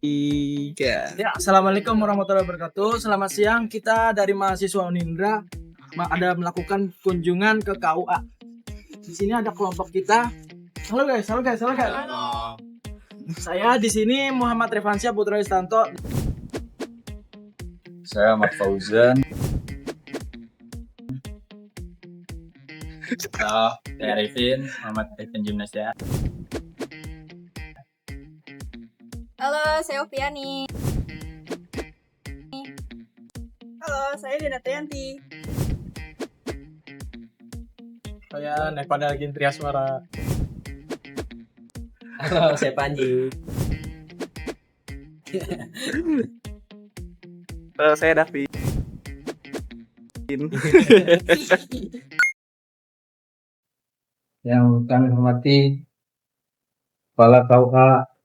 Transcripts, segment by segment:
Tiga. Ya, assalamualaikum warahmatullahi wabarakatuh. Selamat siang. Kita dari mahasiswa Unindra ada melakukan kunjungan ke KUA. Di sini ada kelompok kita. Halo guys. Halo. Saya di sini Muhammad Revansyah Putra Istanto. Saya Ahmad Fauzan. Saya Arifin, Muhammad Arifin Gimnasia. Halo, saya Oviani. Halo, saya Dina Trianti. Saya Nepada Gintria Suara. Halo, saya Panji. Halo, saya Davi. Yang kami hormati Kepala KUA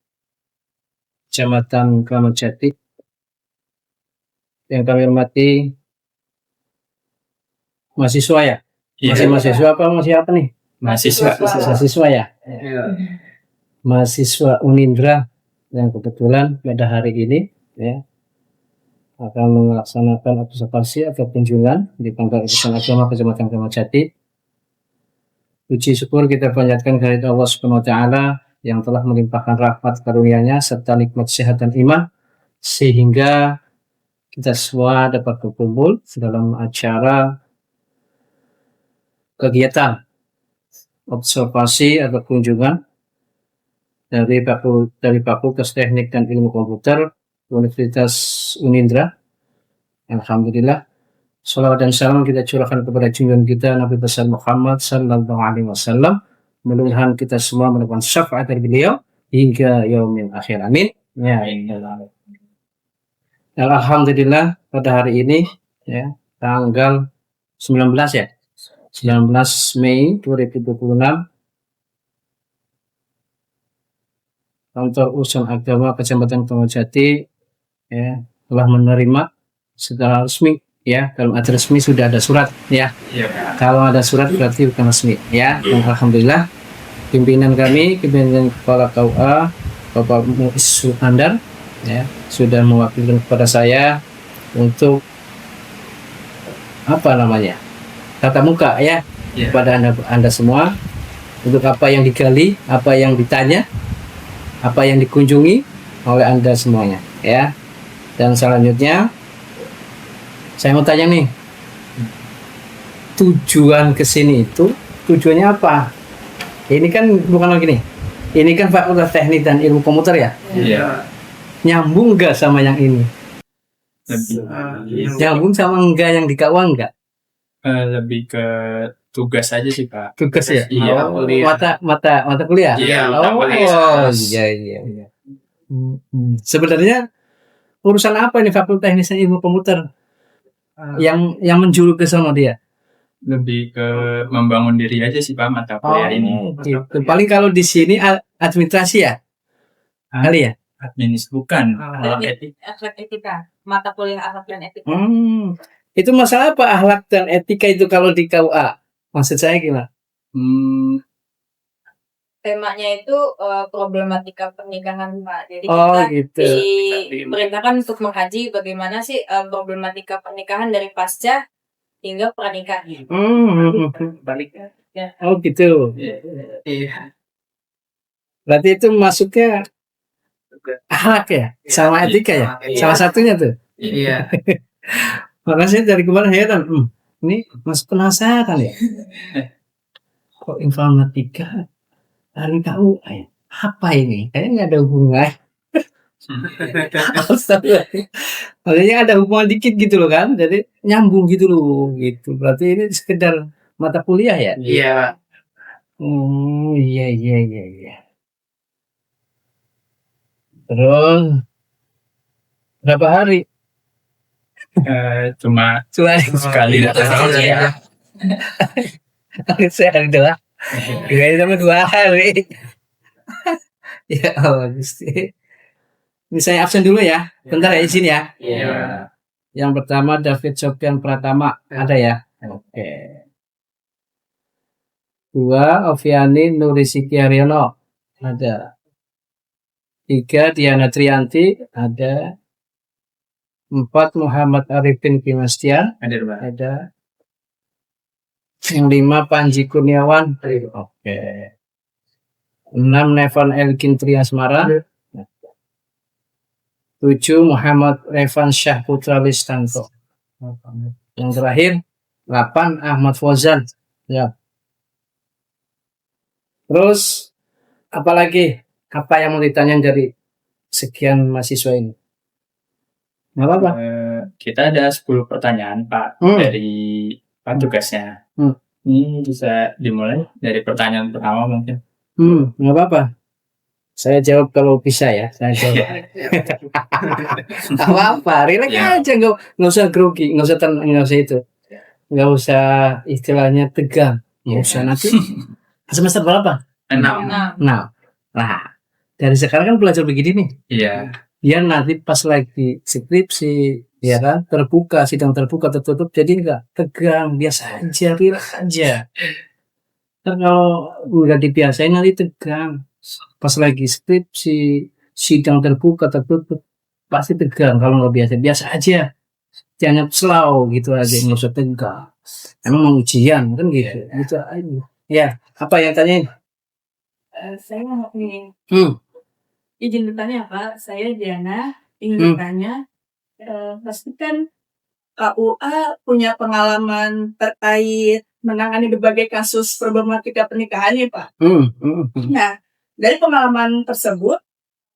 Kecamatan Kramat Jati, yang kami hormati mahasiswa ya? Masih mahasiswa apa masih apa nih? Mahasiswa ya? Mahasiswa Unindra yang kebetulan pada hari ini ya akan melaksanakan observasi atau kunjungan di Kantor Urusan Agama Kecamatan Kramat Jati. Puji syukur kita panjatkan kehadirat Allah Subhanahu wa taala yang telah melimpahkan rahmat karunia-Nya serta nikmat sehat dan iman sehingga kita semua dapat berkumpul dalam acara kegiatan observasi atau kunjungan dari Fakultas Teknik dan Ilmu Komputer Universitas Unindra. Alhamdulillah, salawat dan salam kita curahkan kepada junjungan kita Nabi besar Muhammad sallallahu alaihi wasallam. Mudah-mudahan kita semua mendapatkan syafaat dari beliau hingga yaumil akhir. Amin. Ya, alhamdulillah pada hari ini ya tanggal 19 ya. 19 Mei 2026 Kantor Urusan Agama Kecamatan Kramat Jati ya telah menerima secara resmi ya. Kalau ada resmi sudah ada surat ya. Kalau ada surat berarti bukan resmi ya. Dan alhamdulillah pimpinan kepala KUA Bapak Muiz Sukandar ya sudah mewakilkan kepada saya untuk tatap muka ya kepada anda semua untuk apa yang digali, apa yang ditanya, apa yang dikunjungi oleh anda semuanya ya. Dan selanjutnya saya mau tanya nih, tujuan kesini itu tujuannya apa? Ini kan bukan lagi nih. Ini kan Fakultas Teknik dan Ilmu Komputer ya? Iya. Nyambung nggak sama yang ini? Nyambung sama enggak yang di KUA enggak? Lebih ke tugas aja sih, Pak. Tugas ya? Iya. Mata kuliah? Iya, mata kuliah. Iya. Sebenarnya urusan apa ini Fakultas Teknik dan Ilmu Komputer? Yang menjuru ke sana dia? Lebih ke membangun diri aja sih, Pak, mata kuliah ini. Gitu. Paling kalau di sini administrasi ya? Kali ya? Bukan. Akhlak etika, mata kuliah akhlak dan etika. Itu masalah apa akhlak dan etika itu kalau di KUA? Maksud saya gimana? Temanya itu problematika pernikahan, Pak. Jadi gitu. diperintahkan untuk mengkaji bagaimana sih problematika pernikahan dari pasca hingga pernikahan. Baliknya. Oh gitu. Iya. Berarti itu masuknya akhlak ya, sama etika ya, salah satunya tuh. Iya. Makanya saya dari kemarin heran, ini masuk penasaran ya. Kok informatika dari KUA ya? Apa ini? Kayaknya nggak ada hubungan. Makanya ada hubungan dikit gitu loh kan, jadi nyambung gitu loh, gitu. Berarti ini sekedar mata kuliah ya? Iya. Iya. Terus berapa hari? Cuma sekali datang ya. Saya hari doang. Kirain sama 2 hari. Ya Allah, Gusti. Ini saya absen dulu ya. Bentar ya, izin ya. Iya. Yang pertama David Sofian Pratama, ada ya? Oke. 2 Oviani Nurisiki Haryono, ada. 3 Diana Trianti, ada 4 Muhammad Arifin Kimastian, Hadir Pak. ada yang 5 Panji Kurniawan, oke. 6 Nevan Elkin Triasmara, 7 Muhammad Revan Syah Putra Listanto, yang terakhir 8 Ahmad Fauzan, ya. Terus apalagi apa yang mau ditanya dari sekian mahasiswa ini? Nggak apa-apa. Kita ada 10 pertanyaan Pak dari Pak tugasnya. Ini bisa dimulai dari pertanyaan pertama mungkin. Nggak apa-apa. Saya jawab kalau bisa ya. Saya jawab. Nggak apa-apa. Relax aja, nggak usah grogi, nggak usah itu, nggak usah istilahnya tegang, nggak usah. Nanti semester berapa? 6. Nah, dari sekarang kan belajar begini nih. Iya. Biar nanti pas lagi skripsi, ya kan, terbuka, sidang terbuka tertutup, jadi nggak tegang, biasa aja, relax aja. Ntar kalau udah dibiasain nanti tegang. Pas lagi skripsi, sidang terbuka tertutup, pasti tegang kalau nggak biasa aja. Jangan slow gitu aja, nggak usah tegang. Emang mau ujian kan gitu, gitu aja. Ya, apa yang tanyain? Saya mau ingin Hmm. izin bertanya Pak. Saya Diana ingin bertanya. Pasti kan KUA punya pengalaman terkait menangani berbagai kasus problematika pernikahan ya Pak. Nah, dari pengalaman tersebut,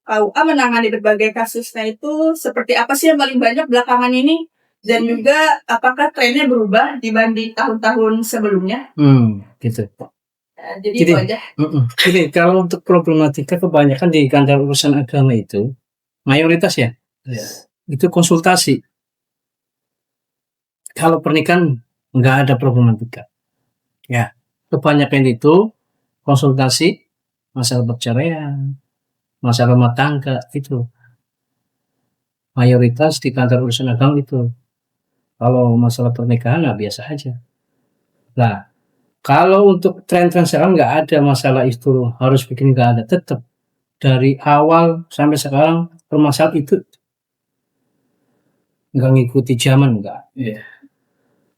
KUA menangani berbagai kasusnya itu seperti apa sih yang paling banyak belakangan ini? Dan juga apakah trennya berubah dibanding tahun-tahun sebelumnya? Gitu. Jadi itu aja. Jadi kalau untuk problematika kebanyakan di kantor urusan agama itu mayoritas ya, itu konsultasi. Kalau pernikahan nggak ada problematika, ya kebanyakan itu konsultasi masalah perceraian, masalah rumah tangga itu mayoritas di kantor urusan agama itu. Kalau masalah pernikahan nggak biasa aja. Nah, kalau untuk tren-tren sekarang nggak ada masalah itu harus bikin, nggak ada, tetap dari awal sampai sekarang permasalahan itu nggak ngikuti zaman, nggak.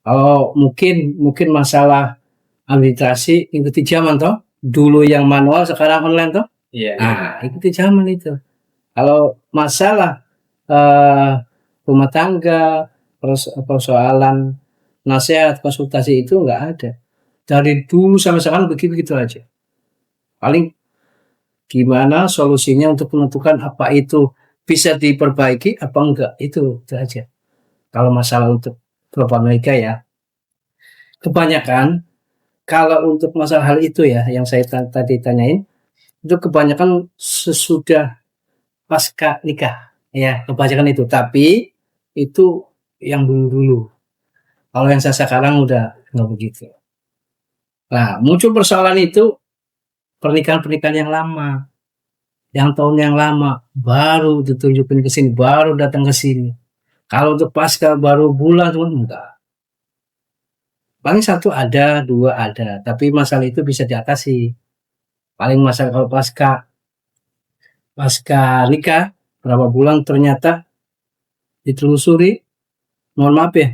Kalau mungkin masalah administrasi ikuti zaman toh, dulu yang manual sekarang online toh, ikuti zaman itu. Kalau masalah rumah tangga, persoalan nasihat konsultasi itu nggak ada. Dari dulu sampai sekarang begitu aja. Paling gimana solusinya untuk menentukan apa itu bisa diperbaiki apa enggak, itu aja. Kalau masalah untuk problematika ya, kebanyakan kalau untuk masalah hal itu ya yang saya tadi tanyain, itu kebanyakan sesudah pasca nikah ya, kebanyakan itu. Tapi itu yang dulu. Kalau yang saya sekarang udah nggak begitu. Nah, muncul persoalan itu pernikahan-pernikahan yang lama, yang tahun yang lama, baru ditunjukin ke sini, baru datang ke sini. Kalau untuk pasca baru bulan cuma enggak. Paling 1 ada, 2 ada, tapi masalah itu bisa diatasi. Paling masalah kalau pasca nikah berapa bulan ternyata ditelusuri, mohon maaf ya,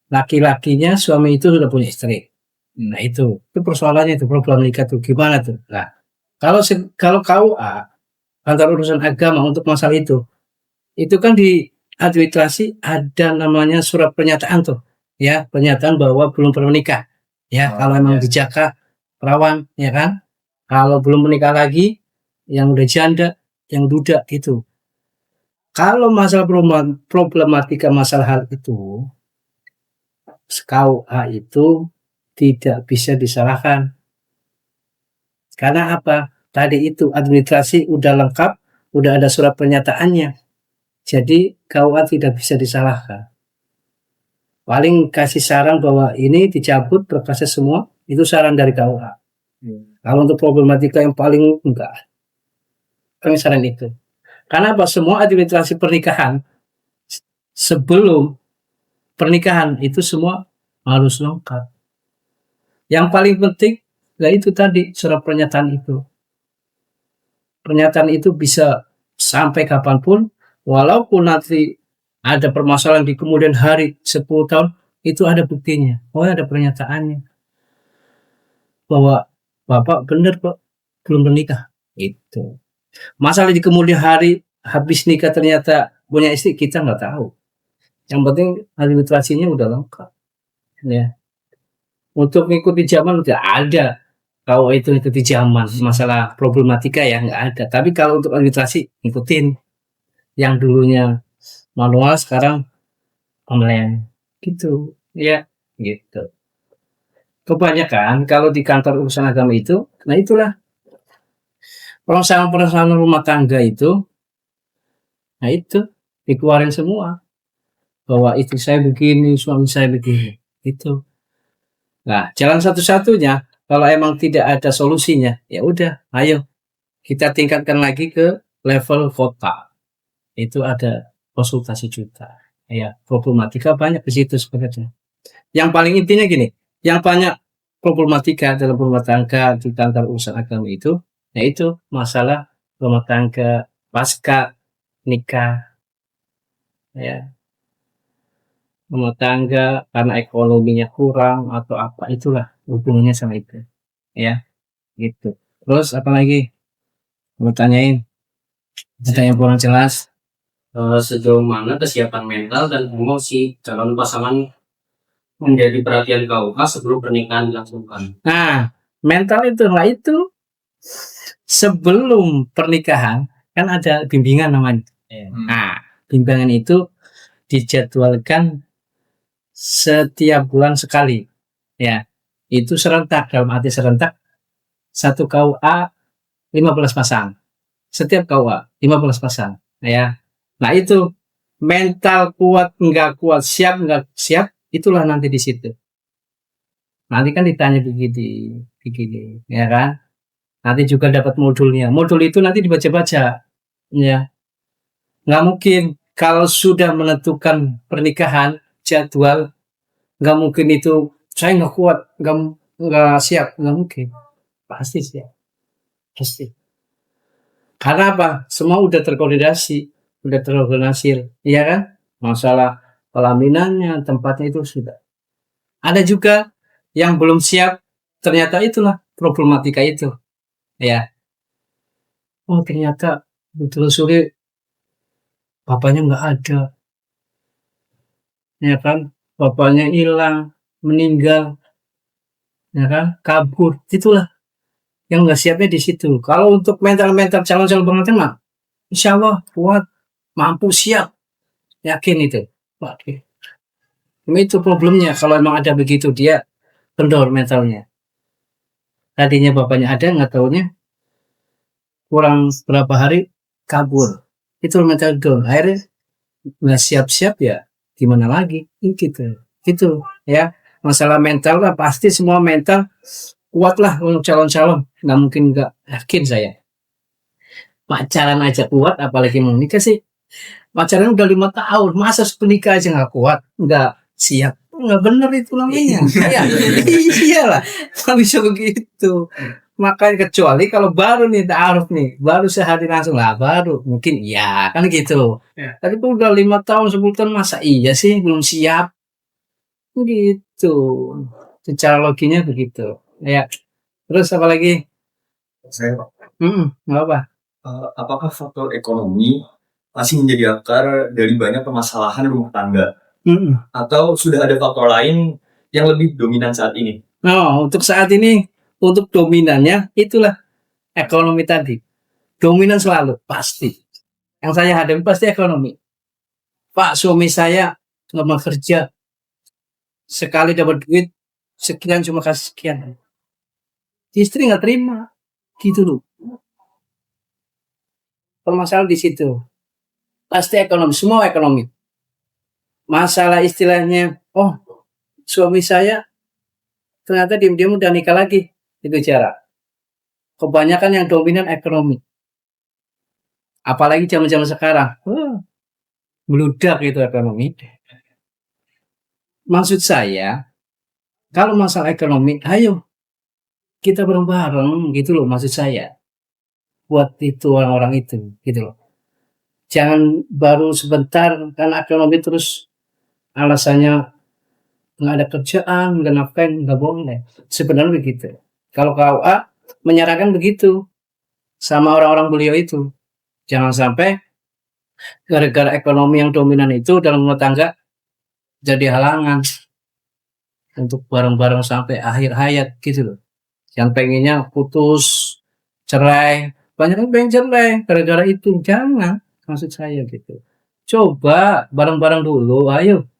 laki-lakinya suami itu sudah punya istri. Nah itu persoalannya, itu problem nikah tuh gimana tuh. Nah kalau KUA kantor urusan agama untuk masalah itu kan di administrasi ada namanya surat pernyataan tuh ya, pernyataan bahwa belum pernah menikah ya. Kalau emang dijaka perawan ya kan, kalau belum menikah lagi yang udah janda, yang duda gitu. Kalau masalah problematika masalah hal itu, KUA itu tidak bisa disalahkan. Karena apa? Tadi itu administrasi udah lengkap, udah ada surat pernyataannya. Jadi KUA tidak bisa disalahkan. Paling kasih saran bahwa ini dicabut berproses semua, itu saran dari KUA. Kalau untuk problematika yang paling enggak, kami saran itu. Karena apa? Semua administrasi pernikahan sebelum pernikahan itu semua harus lengkap. Yang paling penting, itu tadi surat pernyataan itu. pernyataan itu bisa sampai kapanpun, walaupun nanti ada permasalahan di kemudian hari 10 tahun, itu ada buktinya. Oh, ada pernyataannya bahwa Bapak benar kok belum menikah. Itu. Masalah di kemudian hari habis nikah ternyata punya istri, kita nggak tahu. Yang penting administrasinya udah lengkap. Ya. Untuk mengikuti zaman udah ada. Kalau itu ikuti zaman, masalah problematika ya nggak ada. Tapi kalau untuk administrasi ikutin yang dulunya manual sekarang online gitu ya gitu. Kebanyakan kalau di kantor urusan agama itu, nah itulah permasalahan rumah tangga itu, nah itu dikeluarin semua bahwa istri saya begini, suami saya begini, itu. Nah, jalan satu-satunya kalau emang tidak ada solusinya, ya udah, ayo kita tingkatkan lagi ke level kota. Itu ada konsultasi juta. Ya, problematika banyak di situ sebenarnya. Yang paling intinya gini, yang banyak problematika dalam rumah tangga di kantor urusan agama itu, yaitu masalah rumah tangga pasca nikah, ya, rumah tangga karena ekonominya kurang atau apa, itulah hubungannya sama itu, ya, gitu. Terus apa lagi? Mau tanyain? Ada yang kurang jelas? Sejauh mana kesiapan mental dan emosi calon pasangan menjadi perhatian KUA sebelum pernikahan dilangsungkan? Nah, mental itu lah itu sebelum pernikahan kan ada bimbingan namanya. Nah, bimbingan itu dijadwalkan setiap bulan sekali. Ya, itu serentak, dalam arti serentak, satu KUA 15 pasang. Setiap KUA 15 pasang. Ya. Nah, itu mental kuat, enggak kuat, siap, enggak siap, itulah nanti di situ. Nanti kan ditanya begini, ya kan? Nanti juga dapat modulnya. Modul itu nanti dibaca-baca, ya. Nggak mungkin kalau sudah menentukan pernikahan jadwal, nggak mungkin itu saya nggak kuat, nggak siap, nggak mungkin. Pasti siap, pasti. Karena apa? Semua udah terkoordinasi, udah terorganisir, iya kan? Masalah pelaminannya, tempatnya itu sudah. Ada juga yang belum siap, ternyata itulah problematika itu, ya. Oh, ternyata ditelusuri bapaknya nggak ada, ya kan? Bapaknya hilang, meninggal, ya kan? Kabur, itulah yang nggak siapnya di situ. Kalau untuk mental calon-calon pengantin mah, insya Allah kuat, mampu, siap, yakin itu. Oke. Itu problemnya kalau emang ada begitu, dia kendor mentalnya. Tadinya bapaknya ada, nggak tahunya kurang berapa hari kabur. Itu mental down. Akhirnya nggak siap-siap ya, gimana lagi? Gitu ya. Masalah mental lah, pasti semua mental kuat lah untuk calon-calon. Nggak mungkin nggak, yakin saya. Pacaran aja kuat, apalagi mau nikah sih. Pacaran udah 5 tahun, masa menikah aja nggak kuat, nggak siap. Nggak bener itu namanya. Iya, iyalah, nggak bisa begitu. Makanya kecuali kalau baru nih ta'aruf nih, baru sehari langsung lah, baru mungkin iya kan gitu. Ya. Tapi tuh udah 5 tahun, 10 tahun, masa iya sih belum siap? Gitu. Secara loginya begitu. Ya. Terus apa lagi? Saya Nggak apa. apakah faktor ekonomi masih menjadi akar dari banyak permasalahan rumah tangga? Atau sudah ada faktor lain yang lebih dominan saat ini? Nah, untuk saat ini, untuk dominannya itulah ekonomi tadi. Dominan selalu, pasti. Yang saya hadapi pasti ekonomi. Pak, suami saya nggak mau kerja. Sekali dapat duit, sekian cuma kasih sekian. Istri nggak terima. Gitu loh. Permasalahan di situ. Pasti ekonomi, semua ekonomi. Masalah istilahnya, oh, suami saya ternyata diam-diam udah nikah lagi. Itu cara. Kebanyakan yang dominan ekonomi. Apalagi zaman-zaman sekarang. Meludak itu ekonomi. Maksud saya, kalau masalah ekonomi, ayo kita bareng-bareng gitu loh maksud saya. buat itu orang-orang itu, gitu loh. Jangan baru sebentar karena ekonomi terus alasannya nggak ada kerjaan, nggak nafkain, nggak boleh. Sebenarnya begitu. Kalau KUA menyarankan begitu sama orang-orang beliau itu. Jangan sampai gara-gara ekonomi yang dominan itu dalam rumah tangga jadi halangan untuk bareng-bareng sampai akhir hayat gitu loh. Yang pengennya putus, cerai, banyak yang pengen cerai gara-gara itu. Jangan, maksud saya gitu. Coba bareng-bareng dulu, ayo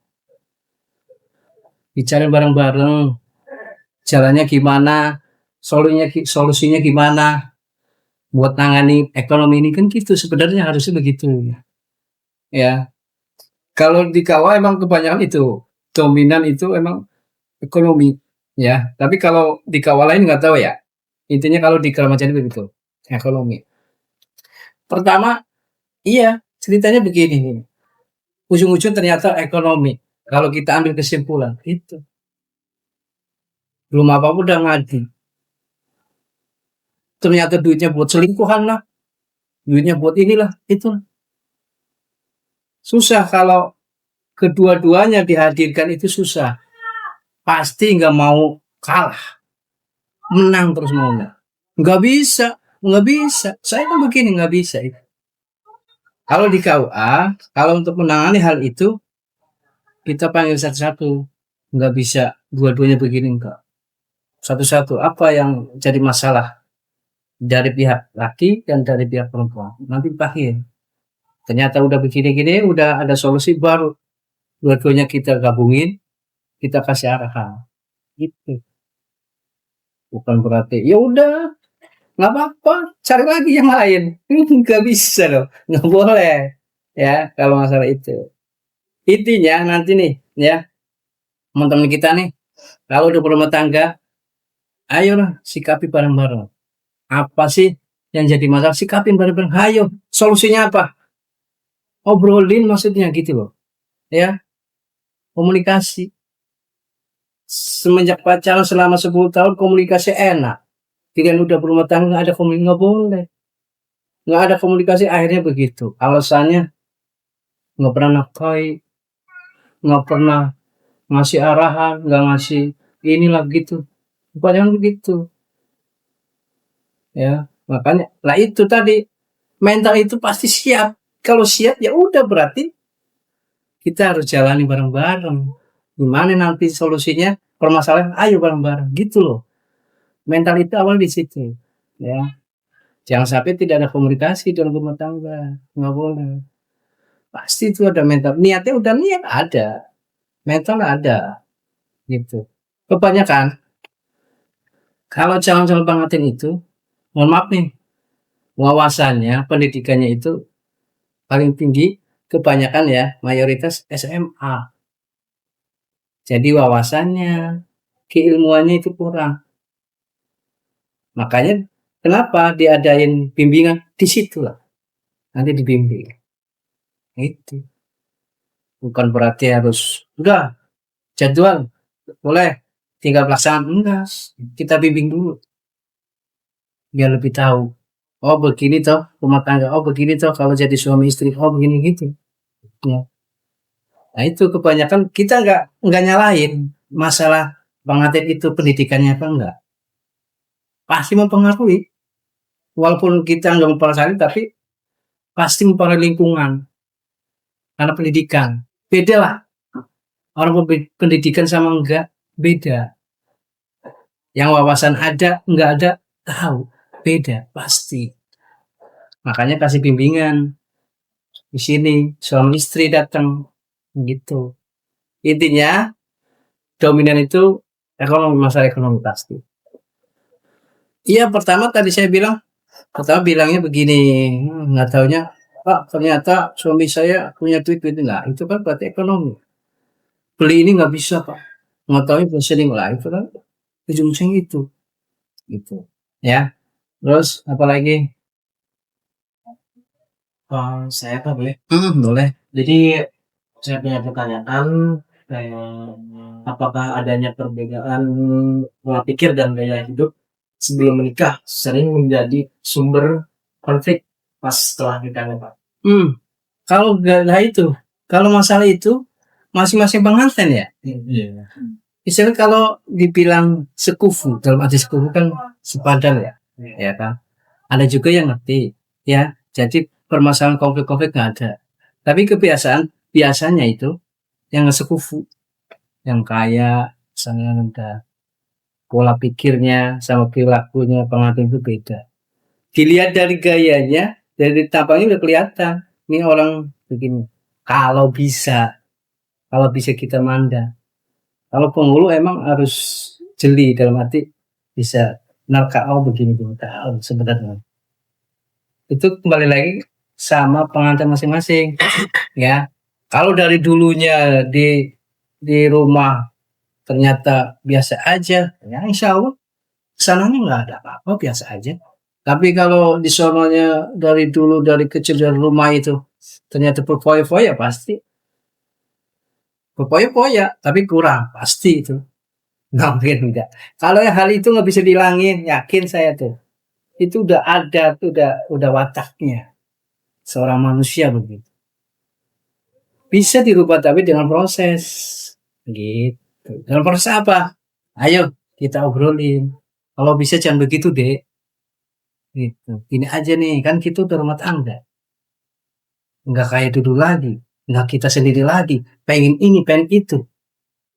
bicara bareng-bareng, jalannya gimana, solusinya gimana buat nangani ekonomi ini, kan gitu sebenarnya harusnya begitu ya. Kalau di KUA emang kebanyakan itu dominan itu emang ekonomi ya, tapi kalau di KUA lain nggak tahu ya. Intinya kalau di Kramat Jati begitu, ekonomi. Pertama, iya ceritanya begini nih, ujung-ujung ternyata ekonomi. Kalau kita ambil kesimpulan itu belum apa-apa udah ngadi, ternyata duitnya buat selingkuhan lah, duitnya buat inilah itu. Susah kalau kedua-duanya dihadirkan, itu susah. Pasti nggak mau kalah, menang terus maunya. Nggak bisa, nggak bisa. Saya kan begini nggak bisa itu. Kalau di KUA, kalau untuk menangani hal itu kita panggil satu-satu, nggak bisa dua-duanya begini, enggak. Satu-satu apa yang jadi masalah dari pihak laki dan dari pihak perempuan, nanti panggil. Ternyata udah begini-gini, udah ada solusi baru. Dua-duanya kita gabungin, kita kasih arahan. Gitu. Bukan berarti ya udah nggak apa-apa, cari lagi yang lain. Nggak bisa loh, nggak boleh ya kalau masalah itu. Intinya nanti nih ya, teman-teman kita nih kalau udah berumah tangga, ayolah sikapi bareng-bareng. Apa sih yang jadi masalah, sikapin bareng-bareng. Ayo, solusinya apa? Obrolin maksudnya gitu loh ya. Komunikasi. Semenjak pacaran selama 10 tahun komunikasi enak. Kalian udah berumah tangga nggak ada komunikasi, nggak boleh. Nggak ada komunikasi, akhirnya begitu. Alasannya nggak pernah nafkahi, nggak pernah ngasih arahan, nggak ngasih inilah gitu. Kebanyakan begitu. Ya, makanya lah itu tadi, mental itu pasti siap. Kalau siap ya udah berarti kita harus jalani bareng-bareng. Gimana nanti solusinya permasalahan, ayo bareng-bareng gitu loh. Mental itu awal di situ ya. Jangan sampai tidak ada komunikasi dalam rumah tangga, nggak boleh. Pasti itu ada mental, niatnya udah niat ada, mental ada gitu. Kebanyakan kalau calon-calon pengantin itu, mohon maaf nih, wawasannya, pendidikannya itu paling tinggi, kebanyakan ya, mayoritas SMA. Jadi wawasannya, keilmuannya itu kurang. Makanya kenapa diadain bimbingan di situ lah, nanti dibimbing. Itu bukan berarti harus udah jadwal boleh tinggal pelaksanaan, enggak. Kita bimbing dulu biar lebih tahu. Oh begini toh rumah tangga, oh begini toh kalau jadi suami istri, oh begini gitu ya. Nah itu kebanyakan kita nggak nyalahin masalah pengantin itu pendidikannya apa enggak, pasti mempengaruhi. Walaupun kita nggak mempengaruhi tapi pasti mempengaruhi lingkungan karena pendidikan. Beda lah orang pendidikan sama enggak, beda. Yang wawasan ada enggak ada, tahu beda pasti. Makanya kasih bimbingan di sini, suami istri datang gitu. Intinya dominan itu ekonomi, masalah ekonomi pasti. Iya, pertama tadi saya bilang, pertama bilangnya begini, nggak taunya Pak ternyata suami saya punya duit gitu. Nah itu kan berarti ekonomi. Beli ini nggak bisa Pak, nggak tahu positioning lah, itu kan ujung-ujungnya itu gitu ya. Terus apalagi? Saya apa boleh? Boleh. Jadi saya punya pertanyaan, apakah adanya perbedaan pola pikir dan gaya hidup sebelum menikah sering menjadi sumber konflik pas setelah nikahnya Pak? Kalau nggak ada itu, kalau masalah itu masing-masing pengantin ya. Iya. Misalnya kalau dibilang sekufu, dalam arti sekufu kan sepadan ya kan. Ada juga yang ngerti, ya. Jadi permasalahan konflik-konflik nggak ada. Tapi biasanya itu yang sekufu, yang kaya, misalnya udah pola pikirnya sama perilakunya pengantin itu beda. Dilihat dari gayanya, dari tampangnya udah kelihatan. Ini orang begini. Kalau bisa kita mandang. Kalau penghulu emang harus jeli dalam arti bisa narkau begini tahu sebenarnya. Itu kembali lagi sama pengantin masing-masing. Ya. Kalau dari dulunya di rumah ternyata biasa aja, ya insya Allah sananya nggak ada apa-apa, biasa aja. Tapi kalau di sononya dari dulu dari kecil dari rumah itu ternyata berfoya-foya pasti berfoya-foya, tapi kurang pasti itu. Nggak mungkin enggak. Kalau hal itu nggak bisa dihilangin, yakin saya tuh. Itu udah ada, tuh udah wataknya seorang manusia begitu. Bisa dirubah tapi dengan proses, gitu. Dengan proses apa? Ayo kita obrolin. Kalau bisa jangan begitu deh. Gitu. Ini aja nih, kan kita udah rumah tangga. Nggak kayak dulu lagi. Nggak kita sendiri lagi. Pengen ini, pengen itu.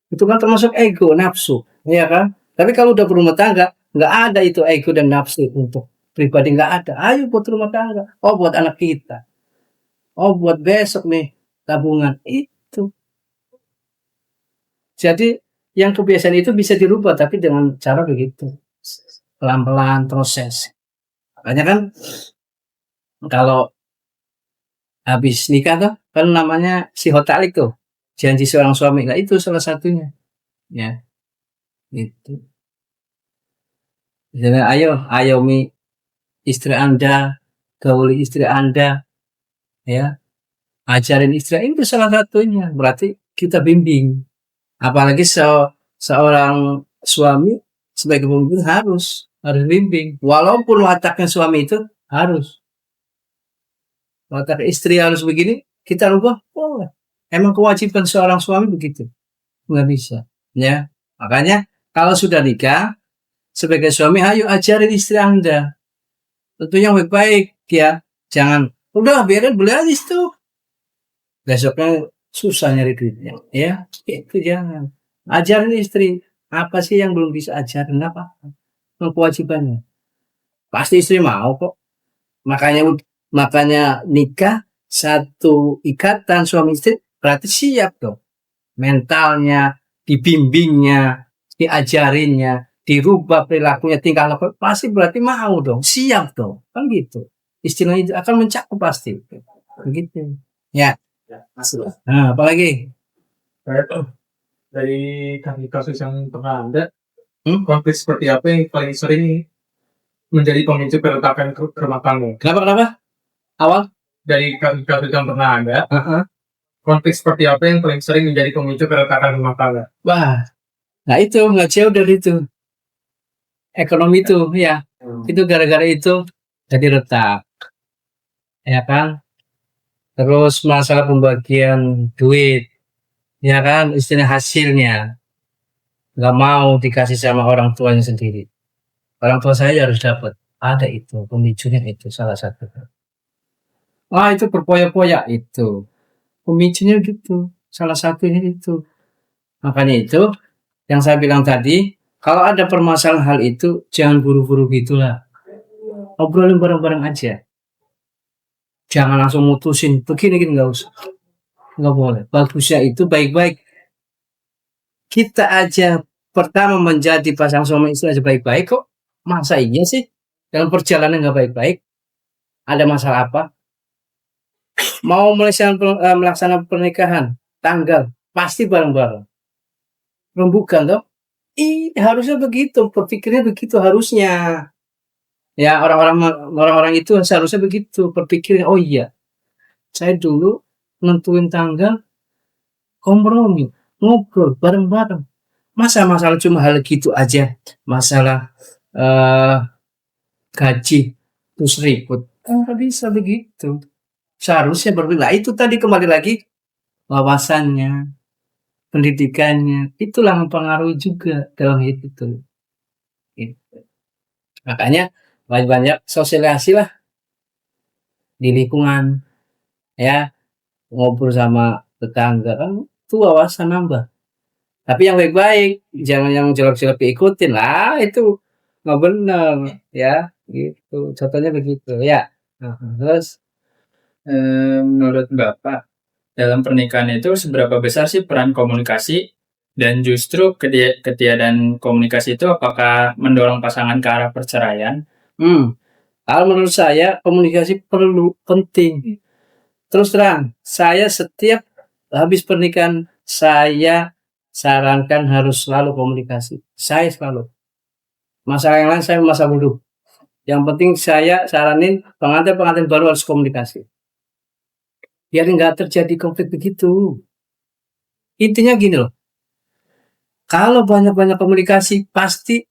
Itu kan termasuk ego, nafsu. Ya kan? Tapi kalau udah berumah tangga, nggak ada itu ego dan nafsu untuk pribadi, nggak ada. Ayo buat rumah tangga. Oh buat anak kita. Oh buat besok nih tabungan. Itu. Jadi yang kebiasaan itu bisa dirubah tapi dengan cara begitu. Pelan-pelan proses. Makanya kan kalau habis nikah tuh kan namanya sihotalik tuh, janji seorang suami. Nah itu salah satunya, ya. Itu. Jadi ayomi istri Anda, gauli istri Anda, ya. Ajarin istri itu salah satunya. Berarti kita bimbing. Apalagi seorang suami sebagai pemimpin harus bimbing. Walaupun wataknya suami itu harus. Watak istri harus begini, kita rubah boleh. Emang kewajiban seorang suami begitu. Nggak bisa. Ya. Makanya kalau sudah nikah, sebagai suami ayo ajarin istri Anda. Tentunya baik-baik ya. Jangan udah biarin beli aja itu. Besoknya susah nyari duitnya. Ya, itu jangan. Ajarin istri. Apa sih yang belum bisa ajarin? Apa? Kewajibannya. Pasti istri mau kok. Makanya nikah satu ikatan suami istri berarti siap dong. Mentalnya, dibimbingnya, diajarinnya, dirubah perilakunya, tingkah laku pasti berarti mau dong, siap dong. Kan gitu. Istilahnya itu akan mencakup pasti. Begitu. Ya. Masuk. Nah, apalagi? Dari kasus yang pernah ada, konflik seperti apa yang paling sering menjadi pemicu keretakan rumah tangga? Kenapa? Awal? Dari kasus yang pernah ada, konflik seperti apa yang paling sering menjadi pemicu keretakan rumah tangga? Wah, nah itu nggak jauh dari itu. Ekonomi itu, ya. Itu gara-gara itu jadi retak. Ya kan? Terus masalah pembagian duit. Ya kan? Istilah hasilnya. Nggak mau dikasih sama orang tuanya sendiri. Orang tua saya harus dapat. Ada itu, pemicunya itu salah satu. Wah itu berpoya-poya itu. Pemicunya gitu. Salah satunya itu. Makanya itu, yang saya bilang tadi, kalau ada permasalahan hal itu, jangan buru-buru gitulah. Obrolin bareng-bareng aja. Jangan langsung mutusin, begini nggak usah. Nggak boleh. Bagusnya itu baik-baik. Kita aja pertama menjadi pasangan suami istri aja baik-baik kok. Masa iya sih? Dalam perjalanan nggak baik-baik? Ada masalah apa? Mau melaksanakan pernikahan, tanggal, pasti bareng-bareng. Rembukan dong. Harusnya begitu, berpikirnya begitu harusnya. Ya orang-orang itu seharusnya begitu berpikirnya. Oh iya, saya dulu nentuin tanggal, kompromi, ngobrol bareng-bareng. Masalah cuma hal gitu aja, masalah gaji terus ribut. Nggak bisa begitu. Seharusnya berbeda. Itu tadi kembali lagi wawasannya, pendidikannya, itulah mempengaruhi juga dalam hidup itu. Gitu. Makanya banyak-banyak sosialisasi lah di lingkungan, ya, ngobrol sama tetangga kan itu wawasan nambah. Tapi yang baik-baik, jangan yang jelek-jelek diikutin lah, itu nggak benar, ya, gitu. Contohnya begitu, ya. Terus, Menurut Bapak, dalam pernikahan itu seberapa besar sih peran komunikasi dan justru ketiadaan komunikasi itu apakah mendorong pasangan ke arah perceraian? Kalau menurut saya komunikasi perlu penting. Terus terang, saya setiap habis pernikahan saya sarankan harus selalu komunikasi. Saya selalu. Masalah yang lain saya masa bodoh. Yang penting saya saranin pengantin baru harus komunikasi. Biar nggak terjadi konflik begitu. Intinya gini loh. Kalau banyak-banyak komunikasi pasti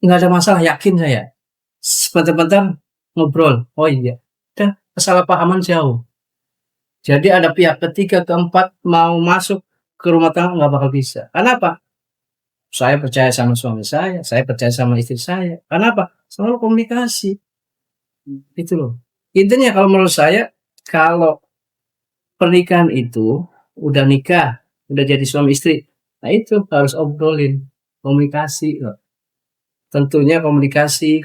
nggak ada masalah, yakin saya. Sebentar-bentar ngobrol. Oh iya, udah kesalahpahaman jauh. Jadi ada pihak ketiga, keempat mau masuk ke rumah tangga nggak bakal bisa. Kenapa? Saya percaya sama suami saya percaya sama istri saya. Kenapa? Selalu komunikasi. Itu loh. Intinya kalau menurut saya, kalau pernikahan itu udah nikah, udah jadi suami istri, nah itu harus obrolin, komunikasi loh. Tentunya komunikasi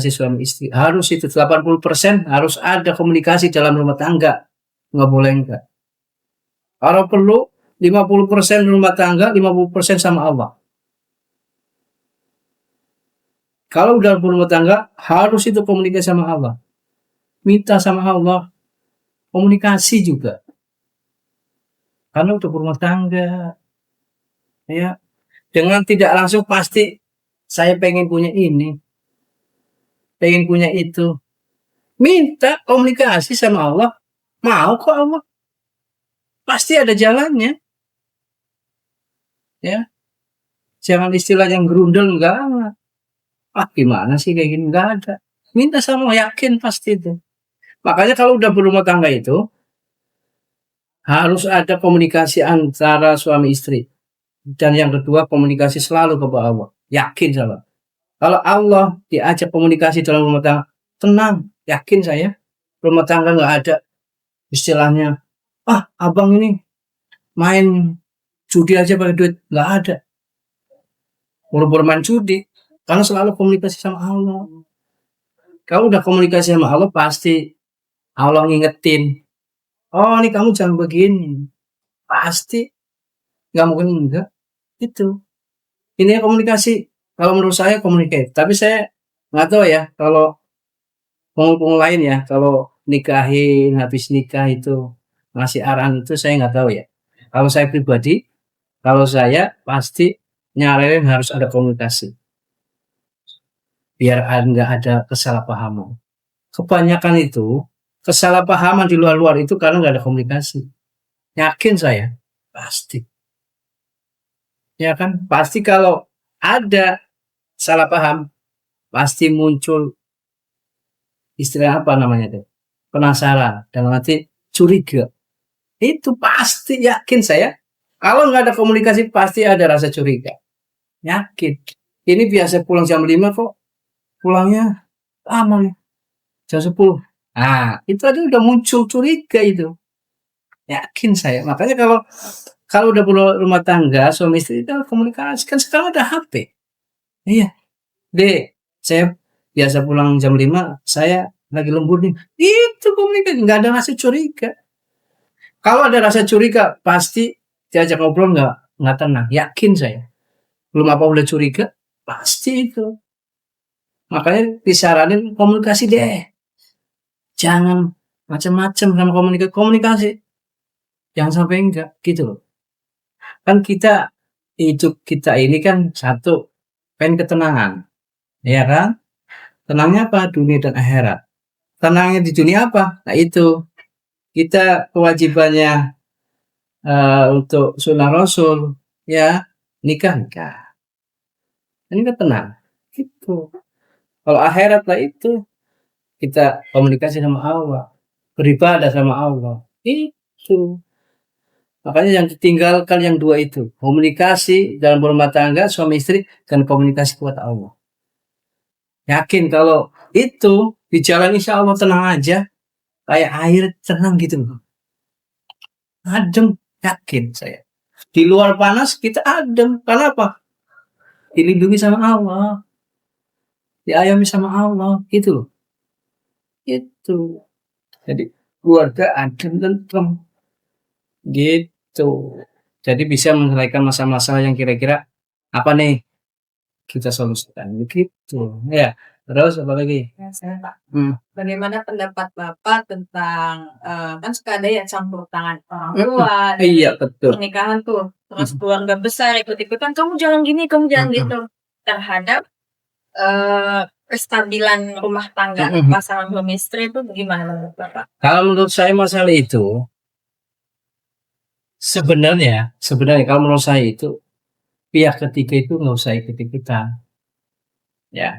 suami istri harus itu 80% harus ada komunikasi dalam rumah tangga. Nggak boleh enggak. Kalau perlu 50% rumah tangga, 50% sama Allah. Kalau udah berumah tangga harus itu komunikasi sama Allah. Minta sama Allah komunikasi juga. Karena udah berumah tangga, ya, dengan tidak langsung pasti saya pengen punya ini, pengen punya itu. Minta komunikasi sama Allah, mau kok Allah. Pasti ada jalannya. Ya. Jangan istilah yang gerundel, enggak. Ah, gimana sih kayak gini, enggak ada. Minta sama Allah, yakin pasti itu. Makanya kalau udah berumah tangga itu harus ada komunikasi antara suami istri. Dan yang kedua komunikasi selalu kepada Allah. Yakin sama. Kalau Allah diajak komunikasi dalam rumah tangga, tenang, yakin saya. Rumah tangga nggak ada istilahnya, ah abang ini main judi aja pakai duit, nggak ada. Buru-buru main judi, karena selalu komunikasi sama Allah. Kalau udah komunikasi sama Allah pasti Allah ngingetin, oh ini kamu jangan begini, pasti nggak mungkin enggak. Itu ini komunikasi. Kalau menurut saya komunikasi, tapi saya nggak tahu ya kalau penghubung lain ya, kalau nikahin habis nikah itu ngasih arahan itu saya nggak tahu ya. Kalau saya pribadi, kalau saya pasti nyaranin harus ada komunikasi biar nggak ada kesalahpahaman. Kebanyakan itu kesalahpahaman di luar-luar itu karena nggak ada komunikasi. Yakin saya pasti, ya kan, pasti kalau ada salah paham pasti muncul istilah apa namanya itu, penasaran dan nanti curiga. Itu pasti, yakin saya. Kalau nggak ada komunikasi pasti ada rasa curiga. Yakin. Ini biasa pulang jam 5 kok pulangnya lama nih, jam 10. Nah, itu aja udah muncul curiga itu. Yakin saya. Makanya kalau udah punya rumah tangga, suami istri itu komunikasi. Kan sekarang ada HP. Iya. Dek, saya biasa pulang jam 5, saya lagi lembur nih. Itu komunikasi, nggak ada rasa curiga. Kalau ada rasa curiga, pasti diajak ngobrol nggak tenang. Yakin saya. Belum apa udah curiga, pasti itu. Makanya disaranin komunikasi deh. Jangan macam-macam sama komunikasi. Jangan sampai enggak, gitu loh. Kan kita ini kan satu, pengen ketenangan. Ya kan? Tenangnya apa? Dunia dan akhirat. Tenangnya di dunia apa? Nah itu. Kita kewajibannya untuk sunnah Rasul, ya, nikah. Ini kan tenang. Gitu. Kalau akhirat lah itu, kita komunikasi sama Allah, beribadah sama Allah. Itu. Makanya yang ditinggalkan yang dua itu, komunikasi dalam berumah tangga suami istri dan komunikasi kepada Allah. Yakin kalau itu di jalan insya Allah tenang aja, kayak air tenang gitu loh. Adem, yakin saya. Di luar panas kita adem, karena apa? Dilindungi sama Allah, diayomi sama Allah, gitu loh. Itu. Jadi keluarga adem dan tenang, gitu. Jadi bisa menyelesaikan masalah-masalah yang kira-kira apa nih kita solusikan, begitu. Ya, terus apa lagi? Ya, saya, Pak. Hmm. Bagaimana pendapat Bapak tentang kan suka ada ya campur tangan orang tua dan Iya betul. pernikahan tuh, terus keluarga besar ikut-ikutan kamu jangan gini, kamu jangan gitu terhadap kestabilan rumah tangga pasangan suami istri itu bagaimana menurut Bapak? Kalau menurut saya masalah itu sebenarnya kalau menurut saya itu pihak ketiga itu nggak usah ikut-ikutan. Ya,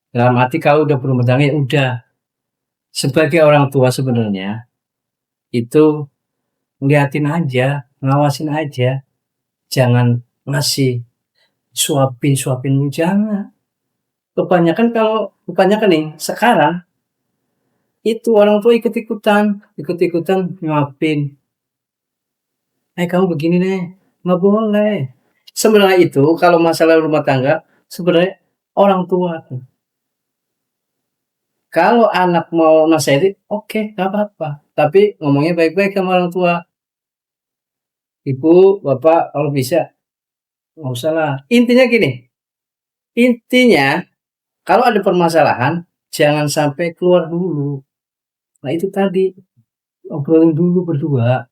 dalam arti kalau udah berumah tangga ya udah. Sebagai orang tua sebenarnya itu ngeliatin aja, ngawasin aja, jangan ngasih suapin jangan. Kebanyakan nih sekarang itu orang tua ikut-ikutan nyuapin. Kamu begini nih, nggak boleh. Sebenarnya itu kalau masalah rumah tangga sebenarnya orang tua. Kalau anak mau nasihatin, oke, nggak apa-apa. Tapi ngomongnya baik-baik sama orang tua. Ibu, bapak, kalau bisa, nggak usah lah. Intinya gini, kalau ada permasalahan, jangan sampai keluar dulu. Nah itu tadi, obrolin dulu berdua.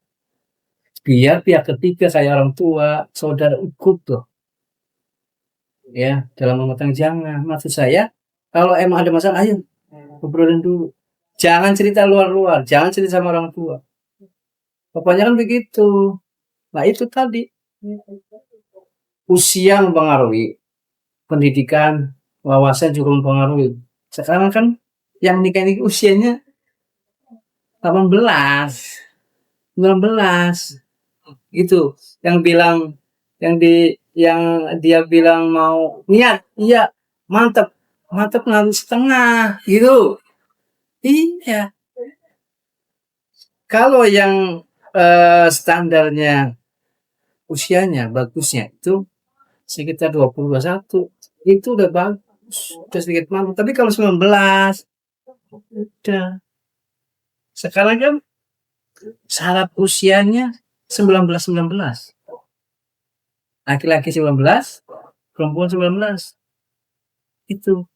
Biar pihak ketiga kayak orang tua, saudara ikut tuh. Ya, dalam rumah tangga jangan. Maksud saya, kalau emang ada masalah, ayo obrolin dulu. Jangan cerita luar-luar, jangan cerita sama orang tua. Bapaknya kan begitu. Nah itu tadi. Usia mempengaruhi. Pendidikan, wawasan juga mempengaruhi. Sekarang kan yang nikah ini usianya 18, 19. Gitu. Yang dia bilang mau niat, iya, mantap ngaruh setengah gitu. Iya. Kalau yang standarnya usianya bagusnya itu sekitar 20-21 itu udah bagus, udah sedikit mampu. Tapi kalau 19 udah. Sekarang kan syarat usianya 19. Laki-laki 19, perempuan 19. Itu.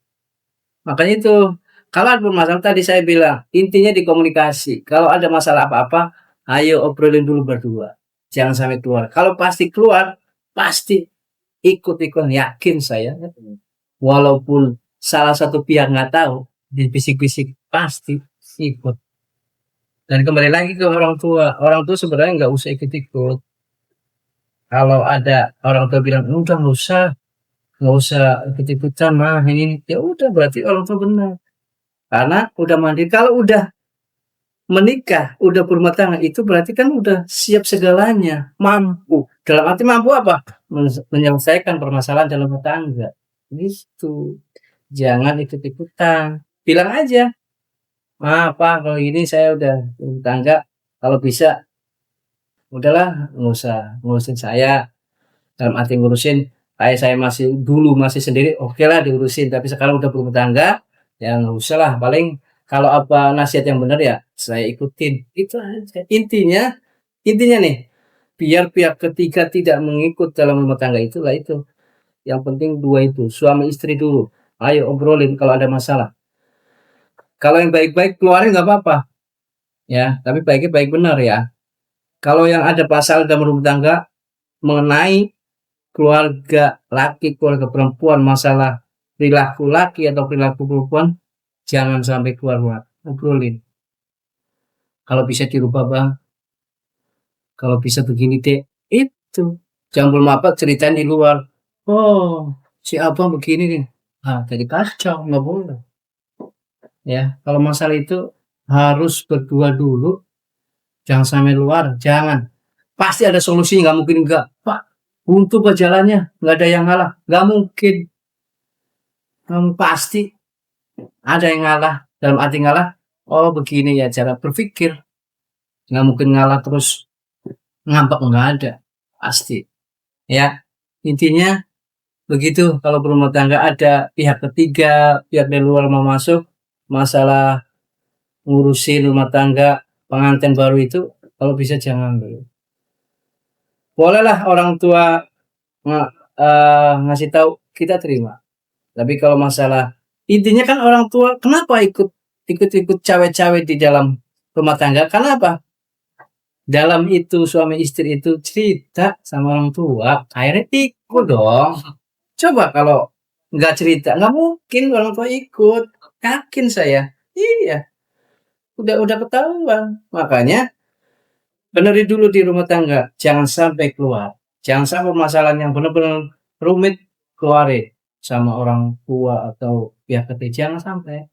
Makanya itu, kalau ada masalah tadi saya bilang, intinya di komunikasi. Kalau ada masalah apa-apa, ayo obrolin dulu berdua. Jangan sampai keluar. Kalau pasti keluar, pasti ikut-ikut, yakin saya. Walaupun salah satu pihak nggak tahu, bisik-bisik pasti ikut. Dan kembali lagi ke orang tua. Orang tua sebenarnya nggak usah ikut-ikut. Kalau ada orang tua bilang, udah nggak usah ikut-ikutan mah ini, ya udah berarti orang tua benar. Karena udah mandiri. Kalau udah menikah, udah berumah tangga, itu berarti kan udah siap segalanya, mampu. Dalam arti mampu apa? Menyelesaikan permasalahan dalam rumah tangga. Itu. Jangan ikut-ikutan. Bilang aja, Pak, kalau ini saya udah berumah tangga, kalau bisa udahlah, nggak usah ngurusin saya. Dalam arti ngurusin, kayak saya masih sendiri, oke lah diurusin. Tapi sekarang udah berumah tangga, ya nggak usah lah. Paling kalau apa nasihat yang benar ya saya ikutin. Itu aja. Intinya nih, biar pihak ketiga tidak mengikut dalam rumah tangga itulah itu. Yang penting dua itu, suami istri dulu. Ayo obrolin kalau ada masalah. Kalau yang baik-baik keluarin nggak apa-apa. Ya, tapi baiknya baik benar ya. Kalau yang ada pasal dalam rumah tangga mengenai keluarga laki, keluarga perempuan, masalah perilaku laki atau perilaku perempuan, jangan sampai keluar, obrolin. Kalau bisa dirubah bang, kalau bisa begini deh, itu. Jangan belum apa ceritain di luar. Oh, si abang begini nih. Jadi kacau, nggak boleh. Ya, kalau masalah itu harus berdua dulu, jangan sampai luar, jangan. Pasti ada solusi, nggak mungkin enggak. Pak, untuk jalannya, nggak ada yang ngalah, nggak mungkin. Pasti ada yang ngalah. Dalam arti ngalah, oh begini ya cara berpikir. Nggak mungkin ngalah terus ngambek, nggak ada. Pasti. Ya, intinya begitu. Kalau berumah tangga ada pihak ketiga, pihak dari luar mau masuk, masalah ngurusin rumah tangga pengantin baru itu, kalau bisa jangan dulu. Bolehlah orang tua ngasih tahu, kita terima. Tapi kalau masalah intinya kan orang tua kenapa ikut cawe-cawe di dalam rumah tangga? Karena apa? Dalam itu suami istri itu cerita sama orang tua, akhirnya ikut dong. Coba kalau nggak cerita, nggak mungkin orang tua ikut. Yakin saya. Iya, udah ketahuan. Makanya benerin dulu di rumah tangga, jangan sampai keluar. Jangan sampai masalah yang benar-benar rumit keluarin sama orang tua atau pihak ketiga, jangan sampai.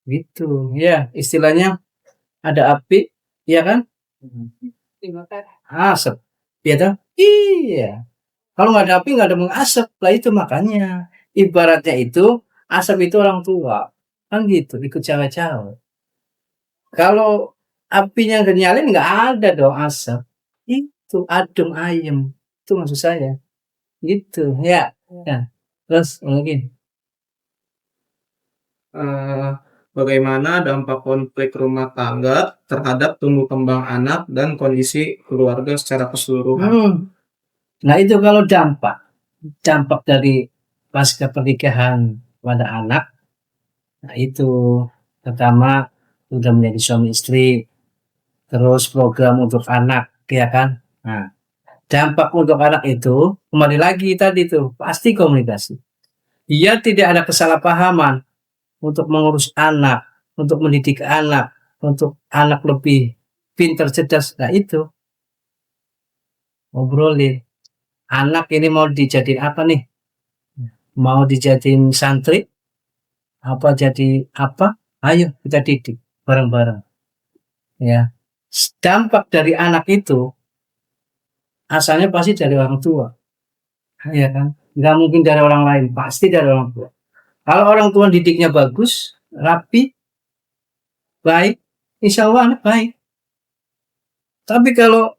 Gitu. Ya, istilahnya ada api, ya kan? Asap. Ya toh? Iya. Kalau nggak ada api, nggak ada mengasap. Lah itu makanya. Ibaratnya itu, asap itu orang tua. Kan gitu, ikut cawe-cawe. Kalau apinya nggak nyalin, nggak ada dong asap. Itu adem ayem. Itu maksud saya. Gitu, ya. Ya. Terus lagi. Eh, Bagaimana dampak konflik rumah tangga terhadap tumbuh kembang anak dan kondisi keluarga secara keseluruhan? Nah itu kalau dampak dari pasca pernikahan pada anak, nah itu pertama sudah menjadi suami istri, terus program untuk anak, ya kan? Nah, dampak untuk anak itu kembali lagi tadi tuh pasti komunikasi. Dia tidak ada kesalahpahaman untuk mengurus anak, untuk mendidik anak, untuk anak lebih pintar cerdas. Nah itu ngobrolin. Anak ini mau dijadiin apa nih? Mau dijadiin santri? Apa jadi apa? Ayo kita didik bareng-bareng. Ya. Dampak dari anak itu asalnya pasti dari orang tua. Ya kan? Nggak mungkin dari orang lain, pasti dari orang tua. Kalau orang tua didiknya bagus, rapi, baik, insya Allah anak baik. Tapi kalau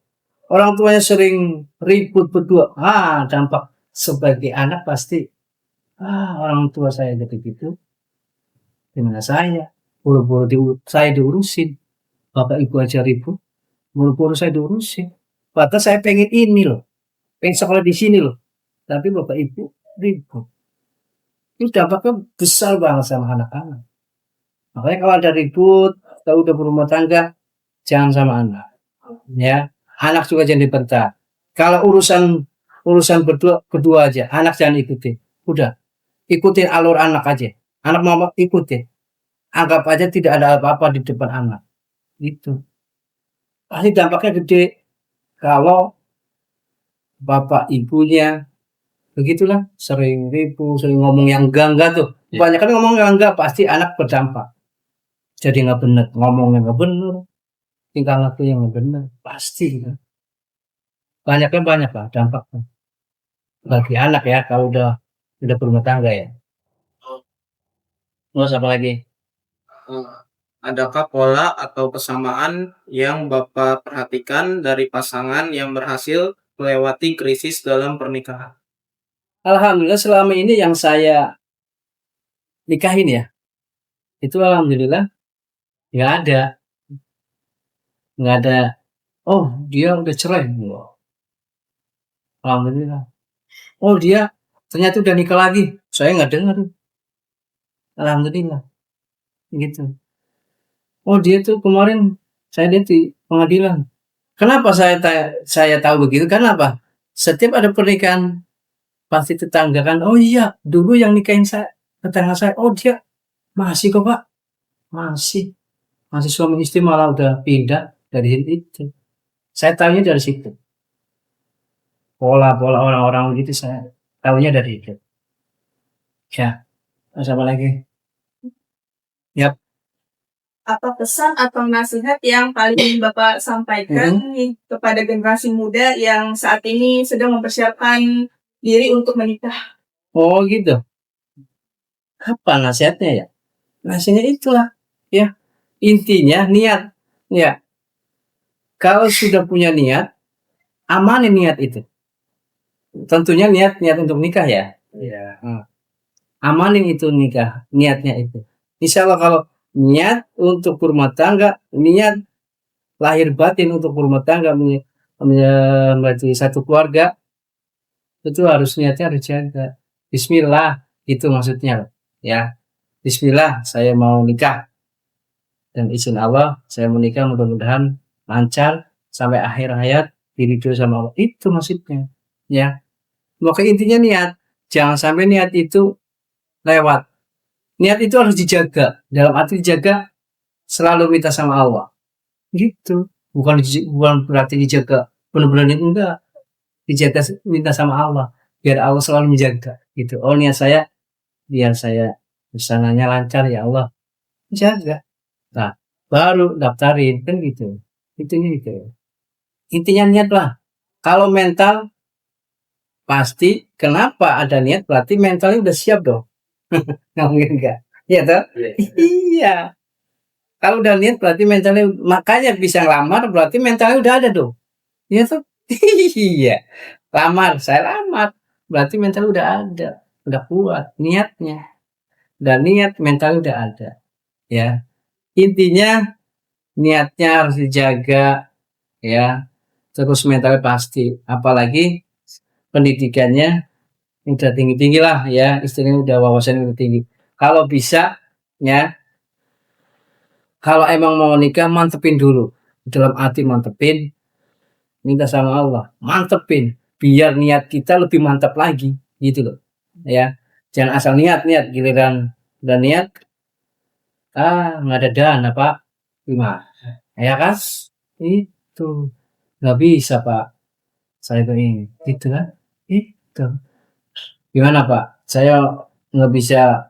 orang tuanya sering ribut berdua, dampak sebagai anak pasti, orang tua saya jadi gitu, gimana saya? Buru-buru saya diurusin, bapak ibu aja ribut, buru-buru saya diurusin. Padahal saya pengen ini loh, pengen sekolah di sini loh, tapi bapak ibu ribut. Itu dampaknya besar banget sama anak-anak. Makanya kalau ada ribut, atau udah berumah tangga, jangan sama anak. Ya, anak juga jangan dibentak. Kalau urusan berdua aja, anak jangan ikutin. Udah, ikutin alur anak aja. Anak mau ikutin. Anggap aja tidak ada apa-apa di depan anak. Gitu. Pasti dampaknya gede. Kalau bapak ibunya begitulah sering ribut, sering ngomong yang enggak tuh. Banyak kan ngomong yang enggak, pasti anak berdampak. Jadi nggak bener, ngomongnya nggak bener, tingkah laku yang nggak bener, pasti. Kan. Banyak lah dampaknya bagi anak ya kalau udah berumah tangga ya. Terus apa lagi? Adakah pola atau kesamaan yang Bapak perhatikan dari pasangan yang berhasil melewati krisis dalam pernikahan? Alhamdulillah selama ini yang saya nikahin ya, itu alhamdulillah nggak ada. Oh dia udah cerai, alhamdulillah. Oh dia ternyata udah nikah lagi, saya nggak dengar. Alhamdulillah, gitu. Oh dia tuh kemarin saya lihat di pengadilan. Kenapa saya tahu begitu? Karena apa? Setiap ada pernikahan pasti tetangga kan, oh iya dulu yang nikahin saya tetangga saya, oh dia masih kok pak, masih suami istri malah udah pindah dari itu. Saya tahunya dari situ. Pola-pola orang-orang gitu saya tahunya dari itu. Ya, terus apa lagi? Apa pesan atau nasihat yang paling Bapak sampaikan nih kepada generasi muda yang saat ini sedang mempersiapkan diri untuk menikah? Oh gitu. Apa nasihatnya ya? Nasihatnya itulah ya. Intinya niat. Ya. Kalau sudah punya niat, amanin niat itu. Tentunya niat untuk nikah ya. Iya. Amanin itu niatnya itu. Insya Allah kalau niat untuk berumah tangga, niat lahir batin untuk berumah tangga, menjadi satu keluarga, itu harus niatnya harus jaga. Bismillah, itu maksudnya ya. Bismillah, saya mau nikah, dan izin Allah saya menikah, mudah-mudahan lancar sampai akhir hayat, diridhoi sama Allah. Itu maksudnya ya. Maka intinya niat, jangan sampai niat itu lewat. Niat itu harus dijaga, dalam arti dijaga selalu minta sama Allah gitu, bukan berarti dijaga benar-benar, enggak, dijaga minta sama Allah biar Allah selalu menjaga gitu. Oh, niat saya biar saya kesananya lancar ya Allah, jaga. Nah, baru daftarin kan gitu. Intinya niat lah. Kalau mental pasti, kenapa ada niat berarti mentalnya udah siap dong. Nggak mungkin enggak, iya toh? Iya. Kalau udah niat berarti mentalnya, makanya bisa ngelamar berarti mentalnya udah ada dong. Iya tuh. Iya. Lamar, saya lamar. Berarti mental udah ada, udah kuat niatnya. Dan niat mental udah ada. Ya. Intinya niatnya harus dijaga ya. Terus mentalnya pasti, apalagi pendidikannya udah tinggi-tinggi lah ya, istilahnya udah wawasannya udah tinggi. Kalau bisa ya, kalau emang mau nikah mantepin dulu, dalam arti mantepin, minta sama Allah, mantepin, biar niat kita lebih mantap lagi, gitu loh, ya. Jangan asal niat giliran udah niat, nggak ada dana pak, gimana? Ya kan? Itu nggak bisa pak, saya tuh ini, gitu kan? Itu gimana pak? Saya nggak bisa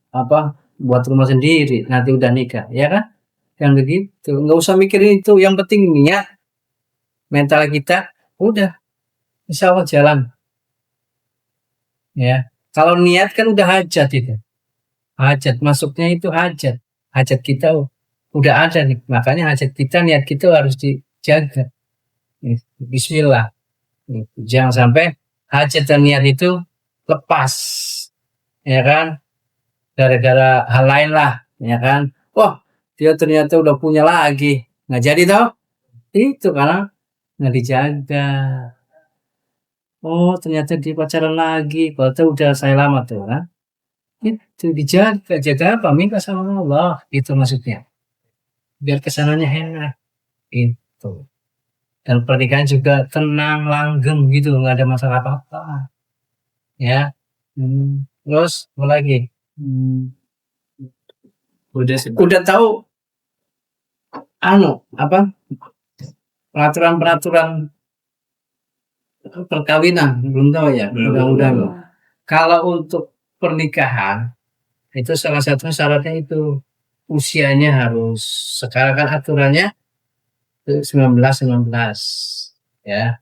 apa buat rumah sendiri, nanti udah nikah, ya kan? Yang begitu, nggak usah mikirin itu, yang penting niat, mental kita udah, insya Allah jalan ya. Kalau niat kan udah hajat itu, hajat masuknya itu hajat kita udah ada nih, makanya hajat kita, niat kita harus dijaga. Bismillah, jangan sampai hajat dan niat itu lepas, ya kan, gara-gara hal lain lah, ya kan. Wah, dia ternyata udah punya lagi, nggak jadi tau, itu karena nggak dijaga. Oh, ternyata dia pacaran lagi, kalau udah saya lama tuh kan. Itu dijaga, jaga apa? Minta sama Allah, itu maksudnya. Biar kesananya enak, itu. Dan pernikahan juga tenang, langgeng gitu, nggak ada masalah apa-apa. Ya. Terus apa lagi? Udah sih. Udah tahu apa? Peraturan perkawinan belum tahu ya, undang-undang. Kalau untuk pernikahan itu salah satu syaratnya itu usianya harus, sekarang kan aturannya 19 ya,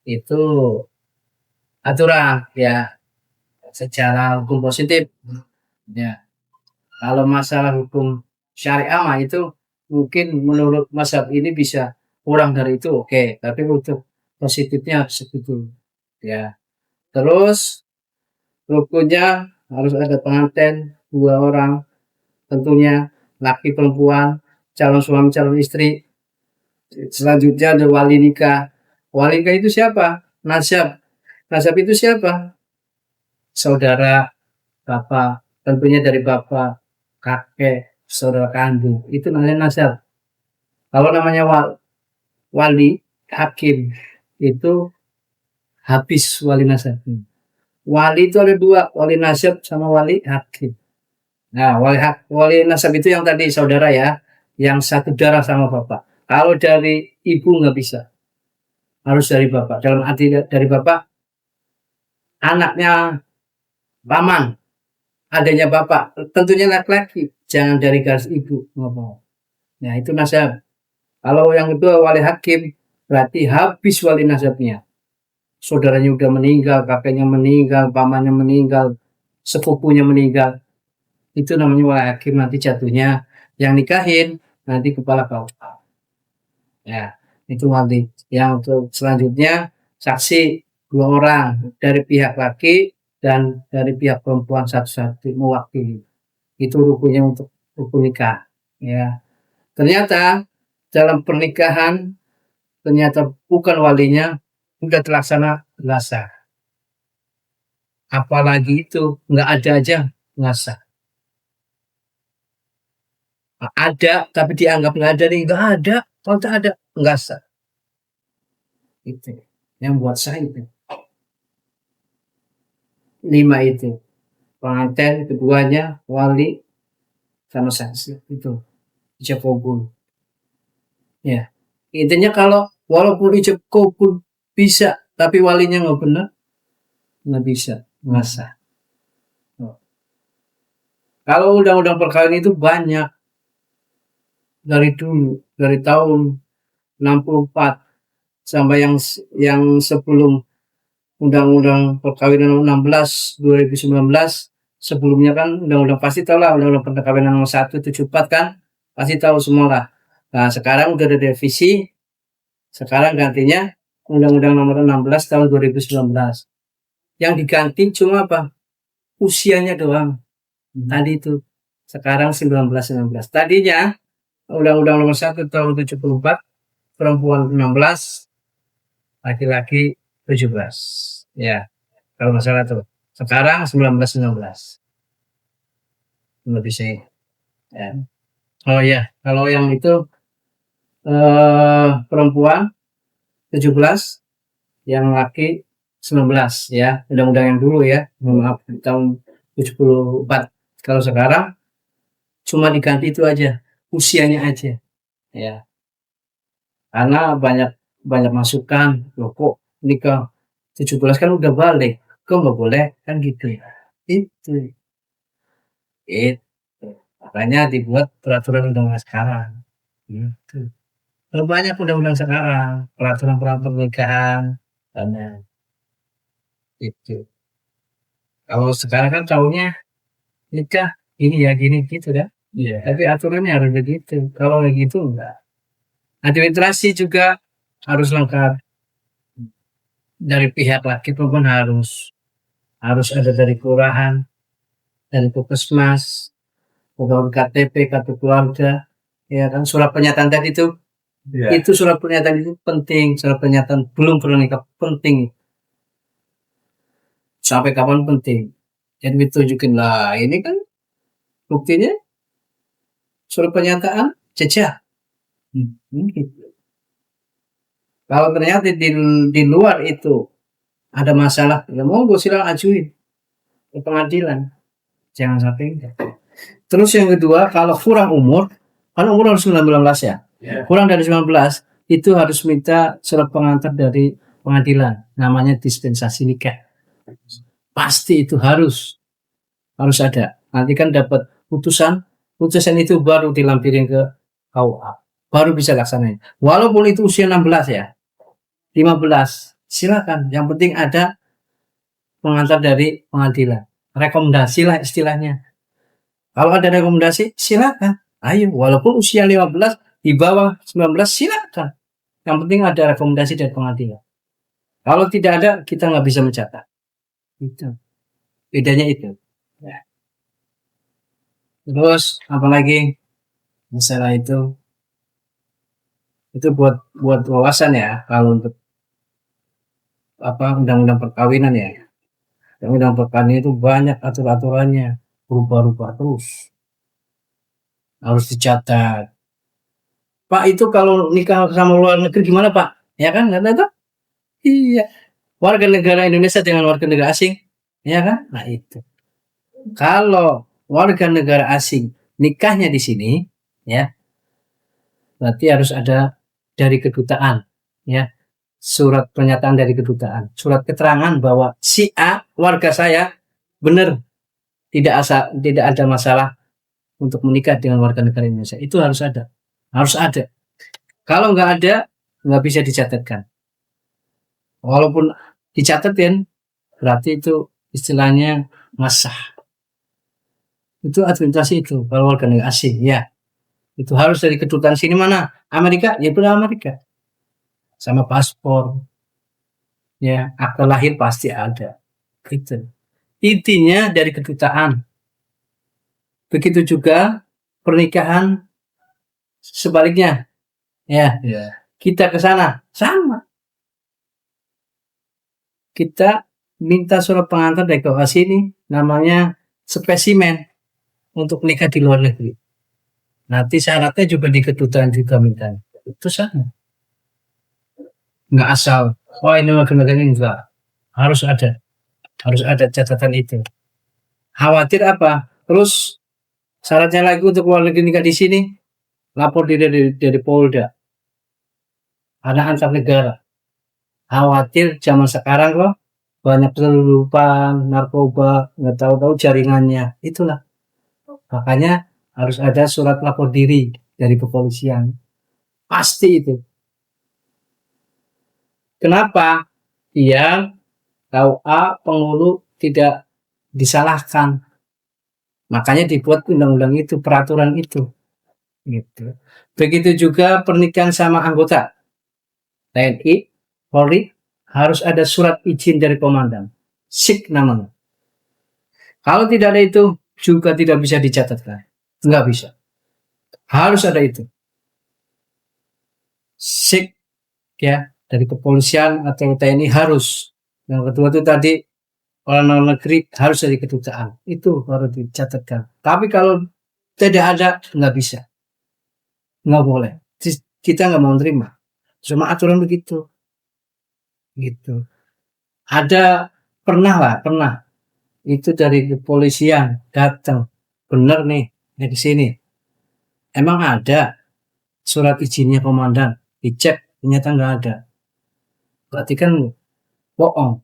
itu aturan ya secara hukum positif ya. Kalau masalah hukum syariah mah itu mungkin menurut mazhab ini bisa kurang dari itu, oke, tapi untuk positifnya segitu ya. Terus rukunnya harus ada pengantin 2 orang, tentunya laki perempuan, calon suami calon istri. Selanjutnya ada wali nikah. Wali nikah itu siapa? Nasab itu siapa? Saudara bapak, tentunya dari bapak, kakek, saudara kandung, itu namanya nasab. Kalau namanya wali hakim itu habis wali nasab. Wali itu ada 2, wali nasab sama wali hakim. Nah, wali nasab itu yang tadi saudara ya, yang satu darah sama bapak. Kalau dari ibu nggak bisa, harus dari bapak. Dalam arti dari bapak, anaknya paman, adanya bapak, tentunya laki-laki, jangan dari garis ibu ngomong. Nah itu nasab. Kalau yang kedua wali hakim, berarti habis wali nasabnya. Saudaranya udah meninggal, kakeknya meninggal, pamannya meninggal, sepupunya meninggal. Itu namanya wali hakim, nanti jatuhnya yang nikahin nanti kepala KUA. Ya, itu nanti. Yang untuk selanjutnya saksi 2 orang dari pihak laki dan dari pihak perempuan satu-satu mewakili. Itu rukunnya untuk rukun nikah. Ya, ternyata dalam pernikahan ternyata bukan walinya udah terlaksana nggak sah. Apalagi itu nggak ada aja nggak sah. Ada tapi dianggap nggak ada nih, nggak ada. Kalau tak ada nggak sah. Itu yang buat sah itu 5 itu pengantin, keduanya, wali sama saksi itu ijab kabul. Ya, intinya kalau walaupun ijab kabul bisa tapi walinya nggak benar, nggak bisa, nggak sah. Kalau undang-undang perkawinan itu banyak dari dulu, dari tahun 64 sampai yang sebelum undang-undang perkawinan 16 2019. Sebelumnya kan undang-undang pasti tahu lah, undang-undang perkawinan nomor 174 kan pasti tahu semua lah. Nah sekarang udah ada revisi, sekarang gantinya undang-undang nomor 16 tahun 2019. Yang diganti cuma apa? Usianya doang. Tadi itu sekarang 19. Tadinya undang-undang nomor 1 tahun 74 perempuan 16, laki-laki 17. Ya, kalau nggak salah tuh. Sekarang 19. Lebih sih. Ya. Oh ya, kalau yang itu perempuan 17, yang laki 19 ya. Undang-undang yang dulu ya. Maaf tahun 74. Kalau sekarang cuma diganti itu aja, usianya aja. Ya. Karena banyak masukan, loh kok nikah 17 kan udah balik, kok nggak boleh kan gitu ya. Itu makanya dibuat peraturan undang-undang sekarang. Gitu. Banyak undang-undang sekarang, peraturan pernikahan, dan itu. Kalau sekarang kan tahunya nikah ini ya gini gitu kan. Yeah. Tapi aturannya harus begitu. Kalau begitu enggak. Administrasi juga harus lengkap. Dari pihak laki pun harus ada dari kelurahan, dari puskesmas, pegawai KTP, kartu keluarga, ya kan surat pernyataan tadi itu. Yeah. Itu surat pernyataan itu penting. Surat pernyataan belum pernah nikah penting. Sampai kapan penting. Jadi ditunjukin lah ini kan buktinya surat pernyataan jejak. Gitu. Kalau ternyata di luar itu ada masalah, ya monggo silakan ajuin ke pengadilan. Jangan sampai enggak. Terus yang kedua, kalau kurang umur, kan umur harus 19 ya. Yeah. Kurang dari 19 itu harus minta surat pengantar dari pengadilan, namanya dispensasi nikah. Pasti itu harus ada. Nanti kan dapat putusan itu baru dilampirin ke KUA, baru bisa laksanain. Walaupun itu usia 16 ya, 15, silakan. Yang penting ada pengantar dari pengadilan, rekomendasi lah istilahnya. Kalau ada rekomendasi, silakan. Ayo, walaupun usia 15 di bawah 19 silakan. Yang penting ada rekomendasi dari pengadilan. Kalau tidak ada, kita nggak bisa mencatat. Itu bedanya itu. Ya. Terus apalagi masalah itu buat wawasan ya. Kalau untuk undang-undang perkawinan ya. Undang-undang perkawinan itu banyak aturannya, berubah-ubah terus. Harus dicatat. Pak itu kalau nikah sama luar negeri gimana Pak? Ya kan, nggak tahu? Iya. Warga negara Indonesia dengan warga negara asing, ya kan? Nah itu. Kalau warga negara asing nikahnya di sini, ya, berarti harus ada dari kedutaan, ya, surat pernyataan dari kedutaan, surat keterangan bahwa si A warga saya benar tidak ada masalah untuk menikah dengan warga negara Indonesia. Itu harus ada. Harus ada. Kalau nggak ada, nggak bisa dicatatkan. Walaupun dicatatin, berarti itu istilahnya ngasah. Itu administrasi itu, kalau warga negara asing, ya. Itu harus dari kedutaan sini mana? Amerika, ya benar Amerika. Sama paspor. Ya, akte lahir pasti ada. Gitu. Intinya dari kedutaan. Begitu juga pernikahan sebaliknya. Ya, kita ke sana sama. Kita minta surat pengantar dari KUA sini, namanya spesimen untuk nikah di luar negeri. Nanti syaratnya juga di kedutaan juga minta. Itu sama. Nggak asal, oh ini warga negara ini, enggak. Harus ada catatan itu. Khawatir apa? Terus syaratnya lagi untuk luar negeri nikah di sini, lapor dari Polda. Anak antar negara. Khawatir zaman sekarang kok banyak penyelundupan, narkoba, nggak tahu-tahu jaringannya. Itulah. Makanya harus ada surat lapor diri dari kepolisian. Pasti itu. Kenapa? Biar KUA penghulu tidak disalahkan. Makanya dibuat undang-undang itu, peraturan itu. Gitu. Begitu juga pernikahan sama anggota TNI, Polri, harus ada surat izin dari komandan. SIK namanya. Kalau tidak ada itu, juga tidak bisa dicatatkan. Nggak bisa. Harus ada itu. SIK ya, dari kepolisian atau TNI harus. Yang kedua itu tadi, orang negeri harus dari kedutaan. Itu harus dicatatkan. Tapi kalau tidak ada, nggak bisa. Nggak boleh. Kita nggak mau terima. Cuma aturan begitu. Gitu. Ada pernah itu dari kepolisian datang, bener nih di sini. Emang ada surat izinnya komandan, dicek ternyata nggak ada. Berarti kan bohong.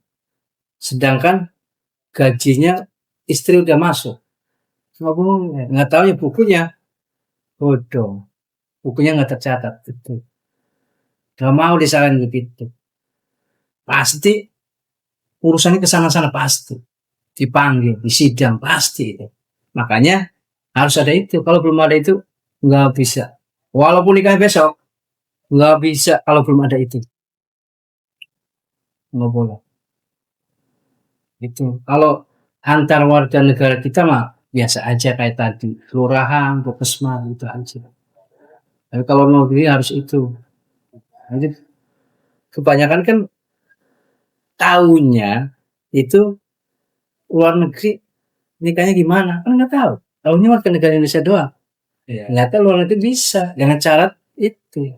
Sedangkan gajinya istri udah masuk. Nggak tahu ya bukunya, bodoh. Bukunya nggak tercatat itu. Nggak mau disalahin begitu. Pasti urusannya ke sana-sana pasti dipanggil, di sidang pasti itu. Makanya harus ada itu. Kalau belum ada itu nggak bisa. Walaupun nikah besok nggak bisa kalau belum ada itu. Nggak boleh. Itu. Kalau antar warga negara kita mah biasa aja kayak tadi, kelurahan, puskesmas itu aja. Tapi kalau negeri harus itu. Jadi kebanyakan kan tahunya itu luar negeri nikahnya gimana kan nggak tahu, tahunya warga negara Indonesia doang. Ternyata luar negeri bisa dengan syarat itu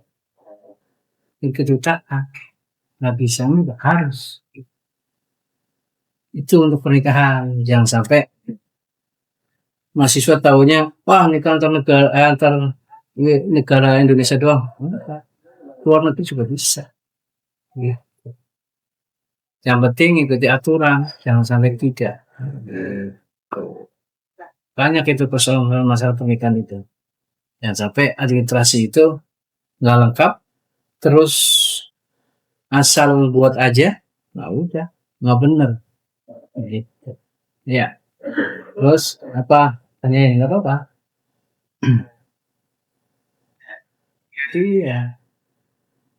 kedutaan, nggak bisa nggak harus. Itu untuk pernikahan. Jangan sampai mahasiswa tahunya wah nikah antar negara Indonesia doang, luar negeri juga bisa. Yang penting ikuti aturan, jangan sampai tidak. Banyak itu persoalan masalah pernikahan itu. Jangan sampai administrasi itu nggak lengkap, terus asal buat aja, nggak udah, nggak bener. Gitu. Ya. Terus apa? Tanyain nggak apa-apa. Iya.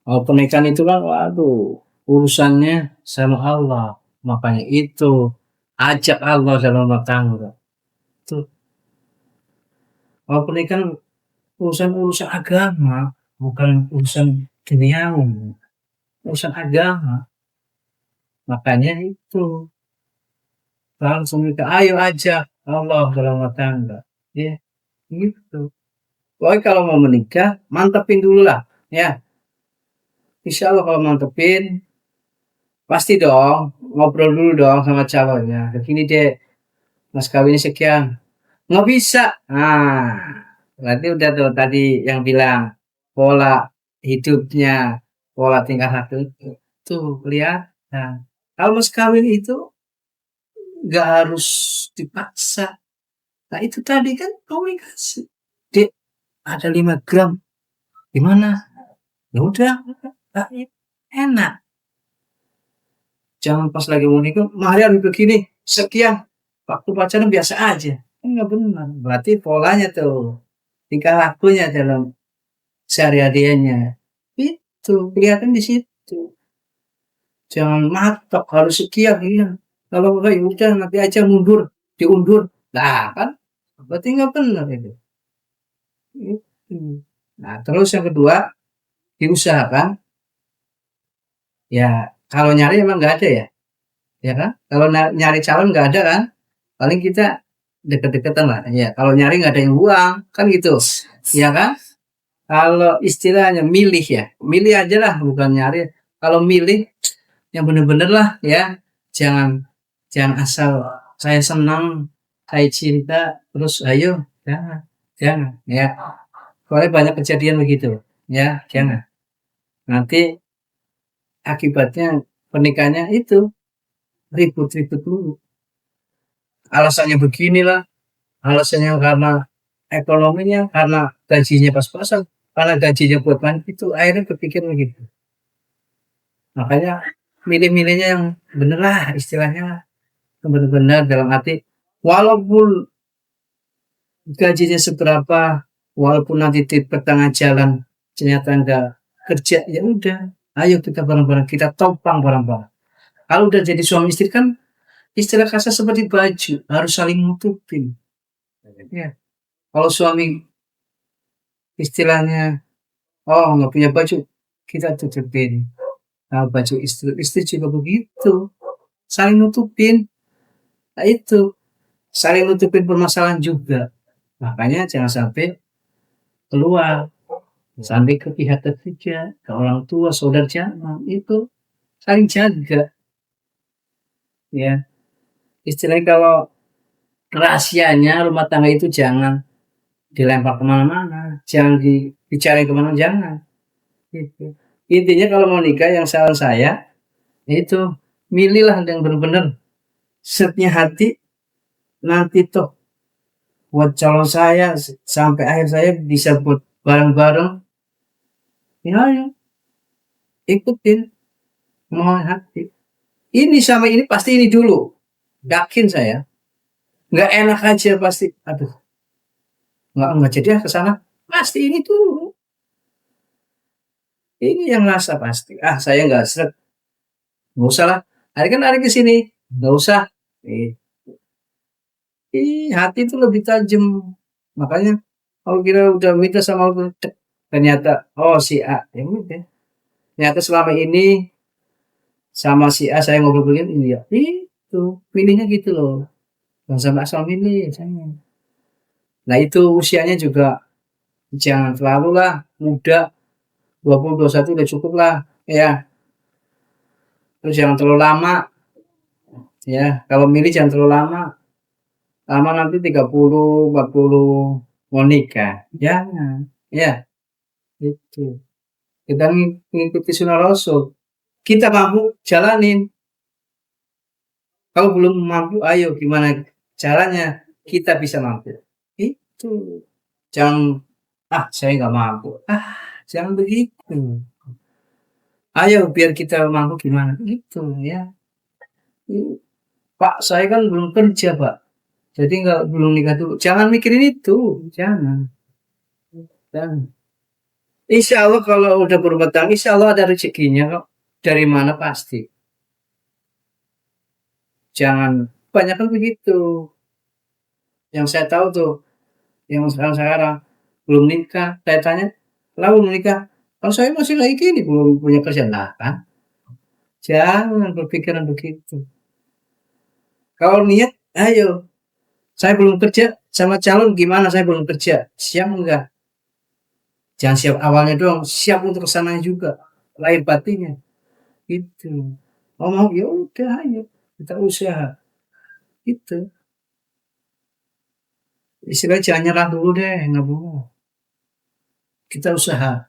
Kalau pernikahan itu kan, waduh, urusannya sama Allah. Makanya itu ajak Allah dalam rumah tangga. Tuh. Kalau pernikahan urusan agama, bukan urusan duniawi. Urusan agama. Makanya itu langsung kita ayo ajak Allah dalam rumah tangga. Ya, gitu. Pokoknya kalau mau menikah, mantepin dulu lah, ya. Insya Allah kalau mantepin, pasti dong ngobrol dulu dong sama calonnya. Begini deh, mas kawinnya sekian, nggak bisa. Nah, berarti udah tuh tadi yang bilang pola hidupnya, pola tingkah laku itu lihat. Nah, kalau mas kawin itu nggak harus dipaksa, Nah itu tadi kan komunikasi. Dek, ada 5 gram. Gimana? Ya udah, nah, enak. Jangan pas lagi mau nikah, mari harus begini, sekian. Waktu pacaran biasa aja. Enggak benar. Berarti polanya tuh, tingkah lakunya dalam sehari-harinya. Itu kelihatan di situ. Jangan matok harus sekian, iya. Kalau enggak ya udah nanti aja mundur, diundur. Nah kan, berarti nggak benar itu. Itu. Nah terus yang kedua, diusahakan. Ya kalau nyari emang nggak ada ya kan? Kalau nyari calon nggak ada kan? Paling kita deket-deketan lah. Ya kalau nyari nggak ada yang buang kan gitu, ya kan? Kalau istilahnya milih ya, milih aja lah bukan nyari. Kalau milih yang bener-bener lah ya, jangan jangan asal saya senang, saya cinta, terus ayo, jangan ya. Soalnya banyak kejadian begitu, ya jangan. Nanti akibatnya pernikahannya itu ribut-ribut dulu. Alasannya beginilah, alasannya karena ekonominya, karena gajinya pas-pasan, karena gajinya buat main itu akhirnya berpikir begitu. Makanya milih-milihnya yang bener lah istilahnya, benar-benar dalam arti walaupun gajinya seberapa, walaupun nanti di pertengahan jalan ternyata enggak kerja, ya udah, ayo kita bareng-bareng, kita topang bareng-bareng. Kalau udah jadi suami istri kan istilah kasar seperti baju, harus saling nutupin. Ya. Kalau suami istilahnya, oh nggak punya baju, kita tutupin. Nah, baju istri juga begitu, saling nutupin. Nah itu, saling nutupin permasalahan juga. Makanya jangan sampai keluar, sampai ke pihak ketiga, ke orang tua, saudara jamaah, itu saling jaga. Ya, istilahnya kalau rahasianya rumah tangga itu jangan dilempar kemana-mana, jangan dicari kemana, jangan. Gitu. Intinya kalau mau nikah yang saran saya itu milihlah yang benar-benar setnya hati, nanti toh buat calon saya sampai akhir saya bisa buat bareng-bareng, ya ikutin mau hati. Ini sama ini pasti ini dulu, yakin saya. Nggak enak aja pasti, aduh nggak jadi ke sana, pasti ini dulu. Ini yang rasa pasti. Ah, saya nggak seret. Nggak usah lah. Hari kan hari ke sini. Nggak usah. Hati itu lebih tajam. Makanya kalau kita udah minta sama Allah, ternyata oh si A, ya udah. Ternyata selama ini sama si A saya ngobrol begini, ya itu pilihnya gitu loh. Jangan sampai asal milih, saya. Nah itu usianya juga jangan terlalu lah muda. 20-21 udah cukup lah ya, terus jangan terlalu lama ya, kalau milih jangan terlalu lama nanti 30-40 mau nikah, jangan ya. Itu kita ngikuti sunnah rasul, kita mampu jalanin, kalau belum mampu ayo gimana caranya kita bisa mampu. Itu jangan saya nggak mampu, jangan begitu. Ayo biar kita mampu gimana? Itu ya. Pak, saya kan belum kerja, Pak. Jadi belum nikah dulu. Jangan mikirin itu, jangan. Insya Allah kalau udah berumah tangga, insya Allah ada rezekinya kok. Dari mana pasti. Jangan banyak kan begitu. Yang saya tahu tuh, yang sekarang belum nikah, saya tanya, lalu menikah, kalau saya masih lagi gini, belum punya kerjaan, nah kan? Jangan berpikiran begitu. Kalau niat, ayo, saya belum kerja, sama calon gimana saya belum kerja, siap enggak? Jangan siap awalnya doang, siap untuk kesananya juga, lahir batinnya, gitu. Mau ya udah, ayo, kita usaha, gitu. Istilahnya jangan nyerah dulu deh, nggak boleh. Kita usaha.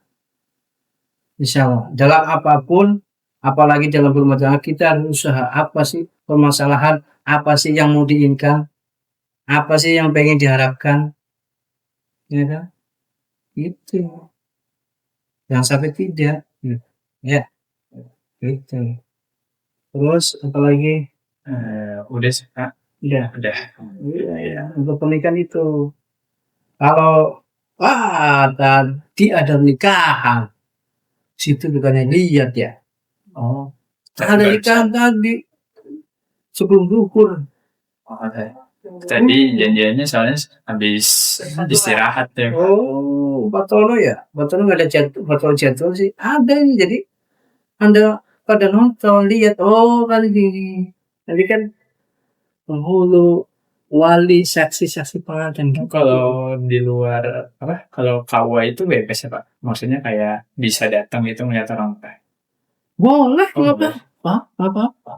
Insya Allah. Dalam apapun, apalagi dalam rumah tangga, kita harus usaha. Apa sih permasalahan, apa sih yang mau diinginkan, apa sih yang pengen diharapkan, ya kan? Itu yang sampai tidak, ya gitu. Terus apalagi? Udah sih Pak. Udah. Udah. Iya, untuk pernikahan itu. Kalau tadi ada nikahan, situ bukannya lihat ya. Oh. Ada nikahan tadi sebelum duhur. Tadi janjiannya soalnya habis istirahat ya. Oh, Batono ya? Batono nggak ada jadwal, Batono jadwal sih. Ada ini, jadi Anda pada nonton, lihat, oh kali ini. Tadi kan penghulu, wali, saksi-saksi pengantin kan. Kalau di luar apa? Kalau KUA itu bebas ya Pak. Maksudnya kayak bisa datang itu ngeliat orang Pak. Boleh, Oh, nggak apa-apa, nggak apa-apa.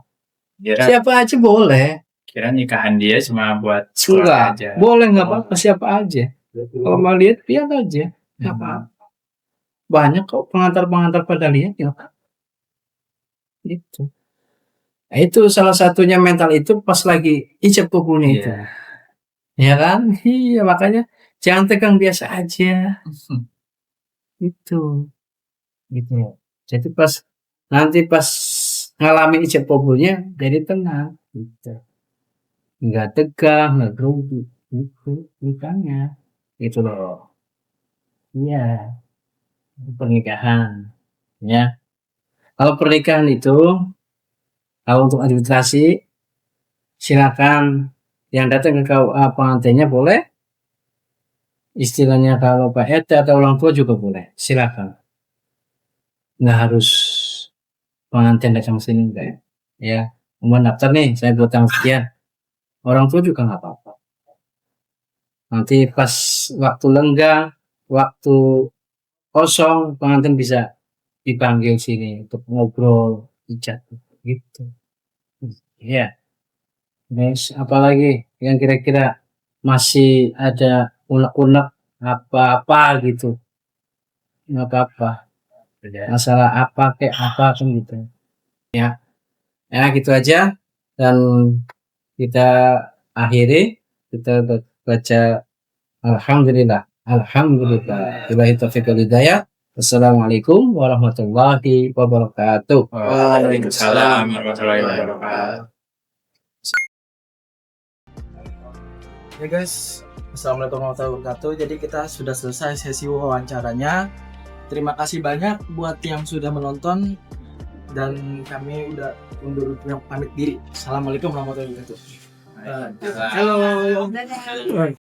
Kira Siapa aja boleh. nikahan dia cuma buat sekolah Enggak, aja. boleh nggak apa-apa, siapa aja. Kalau mau lihat, lihat aja. Nggak apa-apa. Banyak kok pengantar-pengantar pada lihat ya Pak. Itu. Nah, itu salah satunya mental itu pas lagi ijab kabulnya itu. Iya. Ya kan? Iya, makanya jangan tegang, biasa aja. Itu. Gitu. Jadi nanti pas ngalamin ijab kabulnya jadi tenang gitu. Nggak tegang, nggak grogi gitu nikahnya. Gitu loh. Iya. Pernikahan. Ya. Kalau pernikahan itu, kalau untuk administrasi, silakan yang datang ke KUA pengantinnya boleh. Istilahnya kalau Pak RT atau orang tua juga boleh. Silakan. Nggak harus pengantin datang sini enggak ya. Mau daftar nih, saya buat tanggal sekian. Orang tua juga nggak apa-apa. Nanti pas waktu lenggang, waktu kosong, pengantin bisa dipanggil sini untuk ngobrol, ijab gitu. Ya. Terus apalagi yang kira-kira masih ada unek-unek apa-apa gitu, nggak apa-apa. Masalah apa kayak apa kan gitu. Ya, gitu aja, dan kita akhiri, kita baca alhamdulillah. Billahi taufiq wal hidayah. Assalamualaikum warahmatullahi wabarakatuh. Waalaikumsalam warahmatullahi wabarakatuh. Ya guys, assalamualaikum warahmatullahi wabarakatuh. Jadi kita sudah selesai sesi wawancaranya. Terima kasih banyak buat yang sudah menonton, dan kami udah undur pamit diri. Assalamualaikum warahmatullahi wabarakatuh. Halo.